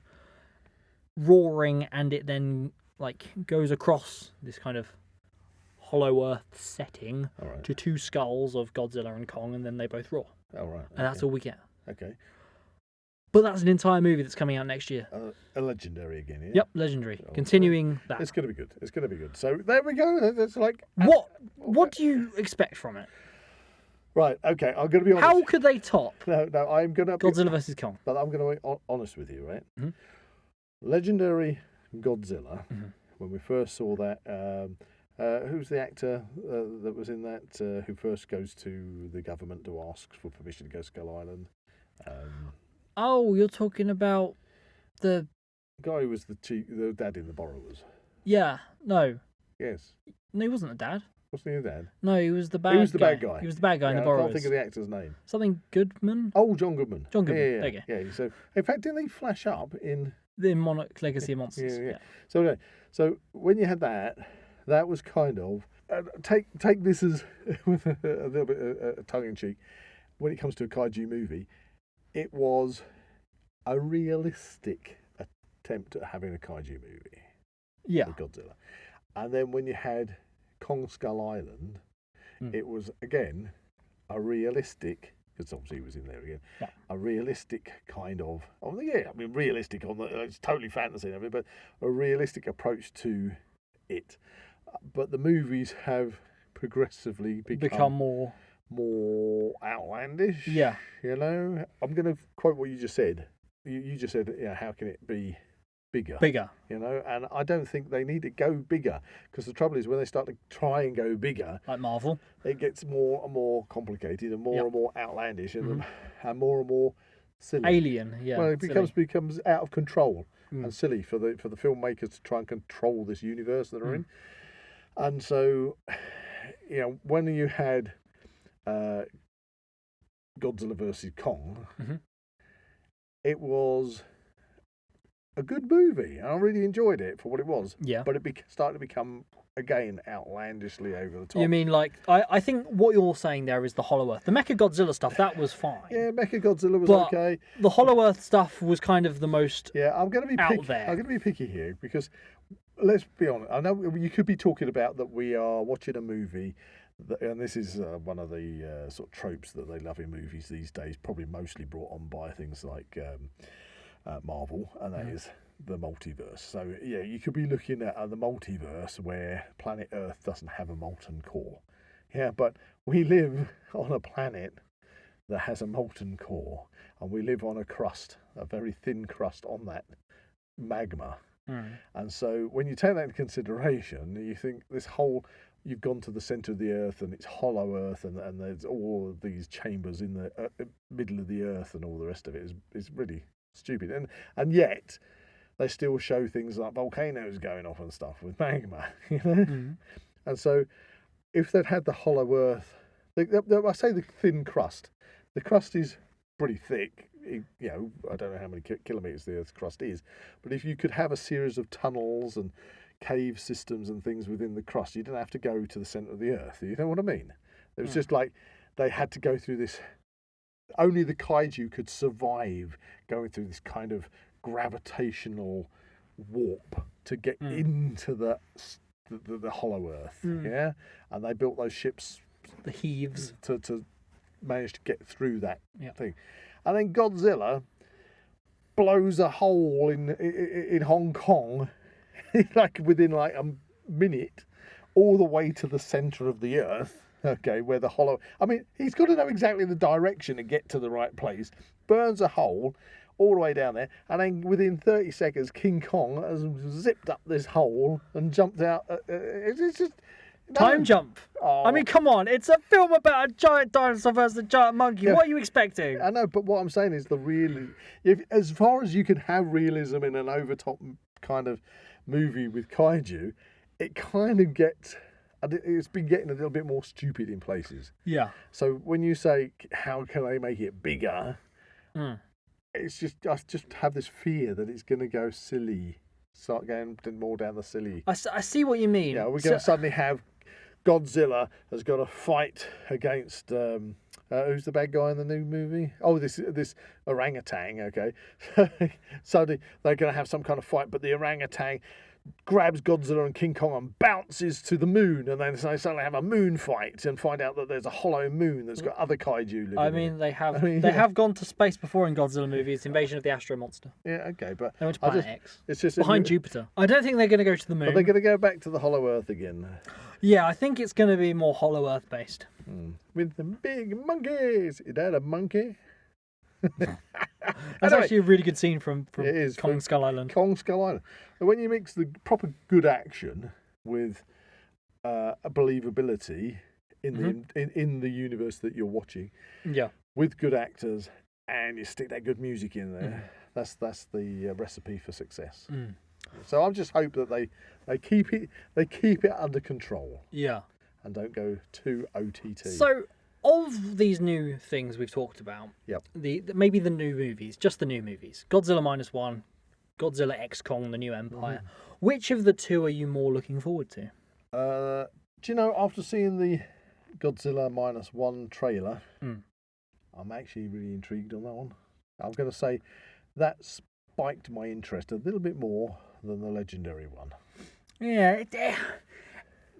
roaring, and it then like goes across this kind of Hollow Earth setting to two skulls of Godzilla and Kong, and then they both roar. Oh, right. And that's all we get. Okay. But that's an entire movie that's coming out next year. A legendary again, yeah? Yep, legendary. Continuing that. It's going to be good. It's going to be good. So there we go. That's like... What do you expect from it? Right, okay, I'm going to be honest. How could they top No, I'm going to... Godzilla vs. Kong? But I'm going to be honest with you, right? Legendary Godzilla, when we first saw that... who's the actor that was in that who first goes to the government to ask for permission to go to Skull Island? Oh, you're talking about the Guy who was the dad in The Borrowers. Yeah, no. Yes. No, he wasn't the dad. Wasn't he the dad? No, he was the bad guy. He was the bad guy. He was the bad guy in The I Borrowers. can't think of the actor's name. Something Goodman? Oh, John Goodman. John Goodman, Yeah. there you go. Yeah, so, in fact, didn't he flash up in... The Monarch Legacy of Monsters. Yeah. So when you had that was kind of... take this as with a little bit of tongue-in-cheek. When it comes to a kaiju movie, it was a realistic attempt at having a kaiju movie. Yeah. With Godzilla. And then when you had Kong Skull Island, it was, again, a realistic... Because obviously he was in there again. Yeah. A realistic kind of... realistic on the... It's totally fantasy and everything, but a realistic approach to it. But the movies have progressively become more outlandish. Yeah. You know? I'm going to quote what you just said. You just said, how can it be bigger? Bigger. You know? And I don't think they need to go bigger. Because the trouble is, when they start to try and go bigger... Like Marvel. It gets more and more complicated and more and more outlandish and more silly. Alien, yeah. Well, it becomes out of control and silly for the filmmakers to try and control this universe that they're in. And so, when you had Godzilla vs. Kong, it was a good movie. I really enjoyed it for what it was. Yeah. But it started to become, again, outlandishly over the top. You mean like... I think what you're saying there is the Hollow Earth. The Mechagodzilla stuff, that was fine. Yeah, Mechagodzilla was but okay. The Hollow Earth stuff was kind of the most I'm going to be out there. I'm going to be picky here because, let's be honest, I know you could be talking about that we are watching a movie, and this is one of the sort of tropes that they love in movies these days, probably mostly brought on by things like Marvel, and that is the multiverse. So, you could be looking at the multiverse where planet Earth doesn't have a molten core. Yeah, but we live on a planet that has a molten core, and we live on a crust, a very thin crust on that magma. And so when you take that into consideration, you think you've gone to the centre of the Earth and it's hollow Earth and there's all of these chambers in the middle of the Earth and all the rest of it is really stupid. And yet they still show things like volcanoes going off and stuff with magma, you know? And so if they'd had the hollow Earth, I say the thin crust, the crust is pretty thick. I don't know how many kilometres the Earth's crust is, but if you could have a series of tunnels and cave systems and things within the crust, you didn't have to go to the centre of the Earth. You know what I mean? It was just like they had to go through this only the kaiju could survive going through this kind of gravitational warp to get into the Hollow Earth. Yeah, and they built those ships, the heaves, to manage to get through that thing. And then Godzilla blows a hole in Hong Kong, like within like a minute, all the way to the centre of the Earth. Okay, where the hollow. I mean, he's got to know exactly the direction to get to the right place. Burns a hole all the way down there, and then within 30 seconds, King Kong has zipped up this hole and jumped out. It's just. Time jump. Oh. I mean, come on. It's a film about a giant dinosaur versus a giant monkey. What are you expecting? I know, but what I'm saying is as far as you can have realism in an overtop kind of movie with kaiju, it kind of gets... It's been getting a little bit more stupid in places. Yeah. So when you say, how can they make it bigger? It's just... I just have this fear that it's going to go silly. Start going more down the silly. I see what you mean. Yeah, we're going to suddenly have... Godzilla has got to fight against who's the bad guy in the new movie? Oh, this orangutan. Okay, so they're going to have some kind of fight, but the orangutan grabs Godzilla and King Kong and bounces to the moon, and then they suddenly have a moon fight and find out that there's a hollow moon that's got other kaiju living. I mean, they have gone to space before in Godzilla movies. Invasion of the Astro Monster. Yeah, okay, but they went to Planet X. It's just behind Jupiter. I don't think they're going to go to the moon. Are they going to go back to the Hollow Earth again? Yeah, I think it's going to be more Hollow Earth based. With the big monkeys. Is that a monkey? That's actually a really good scene from Kong Skull Island. Kong Skull Island. And when you mix the proper good action with a believability in the universe that you're watching, with good actors, and you stick that good music in there, that's the recipe for success. So I just hope that they keep it under control. Yeah. And don't go too OTT. So, of these new things we've talked about, maybe the new movies, just the new movies, Godzilla Minus One, Godzilla X Kong, The New Empire, which of the two are you more looking forward to? Do you know, after seeing the Godzilla Minus One trailer, I'm actually really intrigued on that one. I'm going to say that spiked my interest a little bit more than the legendary one. Yeah,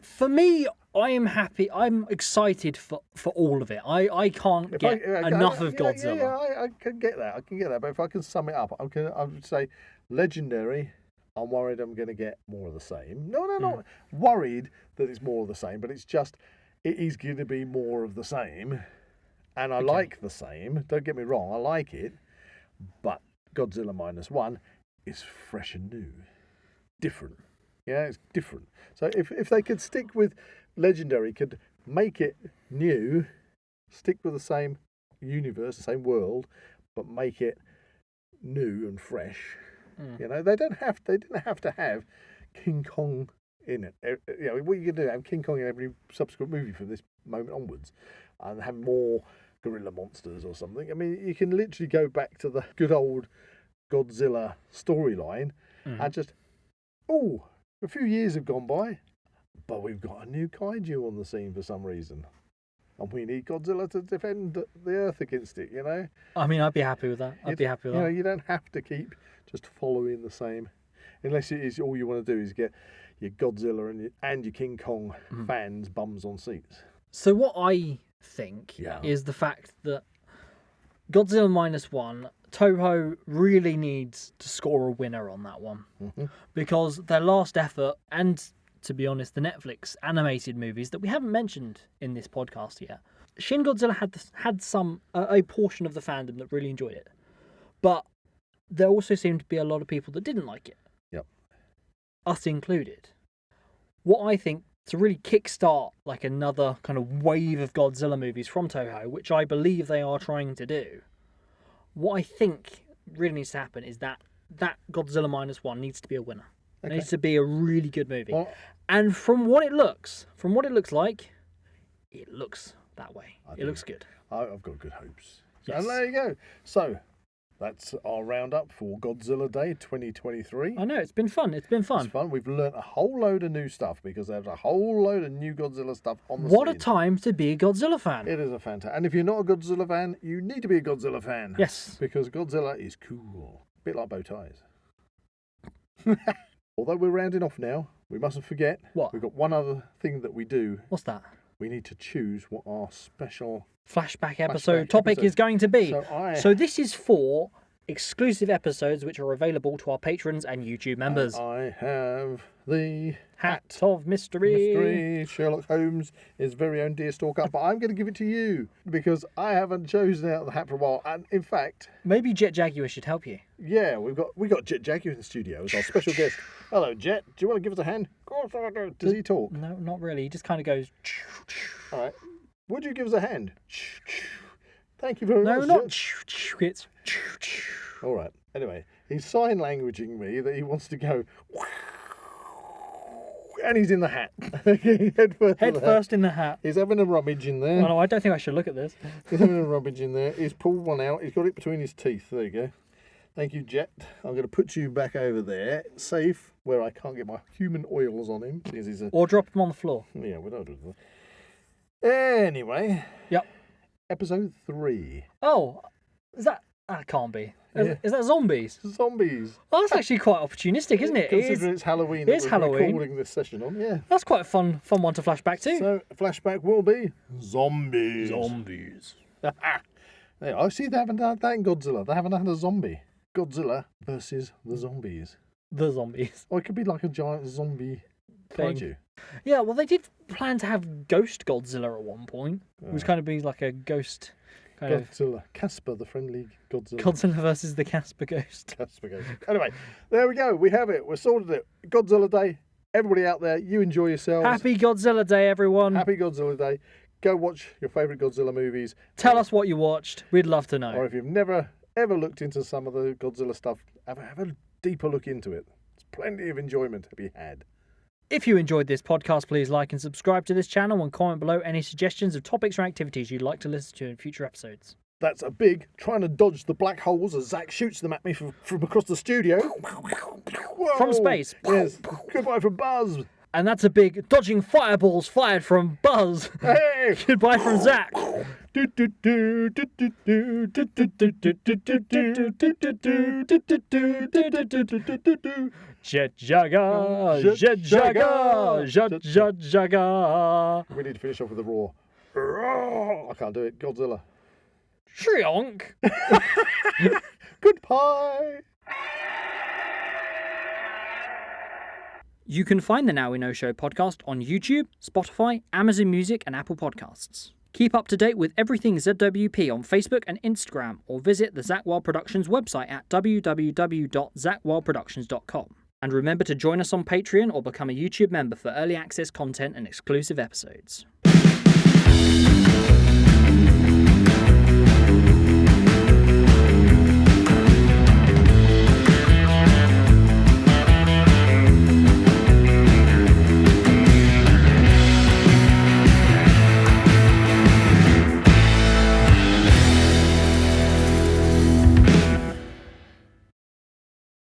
for me, I am happy. I'm excited for all of it. I can't get enough of Godzilla. Yeah, I can get that. But if I can sum it up, I would say legendary. I'm worried I'm going to get more of the same. No, not worried that it's more of the same, but it is going to be more of the same. And I like the same. Don't get me wrong, I like it. But Godzilla Minus One is fresh and new. Different. Yeah, it's different. So if they could stick with legendary, could make it new, stick with the same universe, the same world, but make it new and fresh. You know, they didn't have to have King Kong in it. You know, what you can do, have King Kong in every subsequent movie from this moment onwards, and have more gorilla monsters or something. I mean, you can literally go back to the good old Godzilla storyline and just, a few years have gone by, but we've got a new kaiju on the scene for some reason. And we need Godzilla to defend the Earth against it, you know? I mean, I'd be happy with that. I'd be happy with that. You know, you don't have to keep just following the same, unless it is all you want to do is get your Godzilla and your King Kong fans bums on seats. So what I think is the fact that Godzilla Minus One, Toho really needs to score a winner on that one. Because their last effort, and to be honest, the Netflix animated movies that we haven't mentioned in this podcast yet, Shin Godzilla had a portion of the fandom that really enjoyed it. But there also seemed to be a lot of people that didn't like it. Yep. Us included. What I think to really kickstart like another kind of wave of Godzilla movies from Toho, which I believe they are trying to do, what I think really needs to happen is that Godzilla Minus One needs to be a winner. It needs to be a really good movie. Well, and from what it looks like, it looks that way. It looks good. I've got good hopes. Yes. And there you go. So, That's our roundup for Godzilla Day 2023. I know, it's been fun. It's It's fun. We've learnt a whole load of new stuff because there's a whole load of new Godzilla stuff on the What scene. a time to be a Godzilla fan. It is a fantastic. And if you're not a Godzilla fan, you need to be a Godzilla fan. Yes. Because Godzilla is cool. A bit like bow ties. Although we're rounding off now, we mustn't forget. What? We've got one other thing that we do. What's that? We need to choose what our special Flashback episode topic is going to be. So this is for exclusive episodes which are available to our patrons and YouTube members. I have the Hat of Mystery. Sherlock Holmes, his very own Deerstalker, but I'm going to give it to you because I haven't chosen out the hat for a while. And in fact, Maybe Jet Jaguar should help you. yeah, we got Jet Jaguar in the studio as our special guest. Hello, Jet. Do you want to give us a hand? Of course I do. Does he talk? No, not really. He just kind of goes. All right. Would you give us a hand? Thank you very No, much. not. Jet. It's. All right. Anyway, he's sign languaging me that he wants to go. And he's in the hat. Head first in the hat. He's having a rummage in there. Oh, no, I don't think I should look at this. He's having a rummage in there. He's pulled one out. He's got it between his teeth. There you go. Thank you, Jet. I'm going to put you back over there, safe, where I can't get my human oils on him. Because he's a... Or drop him on the floor. Yeah, we don't do that. Anyway. Yep. Episode 3. Oh, is that? That can't be. Is that zombies? Zombies. Oh, that's actually quite opportunistic, isn't it? Considering it's Halloween. It is that we're Halloween. recording this session on, yeah. That's quite a fun one to flashback to. So, flashback will be zombies. Zombies. Yeah, I see they haven't done that in Godzilla. They haven't had a zombie. Godzilla versus the zombies. The zombies. Or it could be like a giant zombie Thing. kaiju. Yeah, well, they did plan to have Ghost Godzilla at one point. It was kind of being like a ghost kind of Godzilla. Casper, the friendly Godzilla. Godzilla versus the Casper Ghost. Casper Ghost. Anyway, there we go. We have it. We've sorted it. Godzilla Day. Everybody out there, you enjoy yourselves. Happy Godzilla Day, everyone. Happy Godzilla Day. Go watch your favourite Godzilla movies. Tell us what you watched. We'd love to know. Or if you've never, ever looked into some of the Godzilla stuff, have a deeper look into it. There's plenty of enjoyment to be had. If you enjoyed this podcast, please like and subscribe to this channel and comment below any suggestions of topics or activities you'd like to listen to in future episodes. That's a big trying to dodge the black holes as Zak shoots them at me from across the studio. Whoa. From space. Yes. Goodbye from Buzz. And that's a big dodging fireballs fired from Buzz. Hey. Goodbye from Zak. Jet Jaguar, Jet Jaguar, Jet Jaguar. We need to finish off with a roar. Roar. I can't do it. Godzilla. Shionk. Goodbye. You can find the Now We Know Show podcast on YouTube, Spotify, Amazon Music, and Apple Podcasts. Keep up to date with everything ZWP on Facebook and Instagram, or visit the Zak Wylde Productions website at www.zakwyldeproductions.com. And remember to join us on Patreon or become a YouTube member for early access content and exclusive episodes.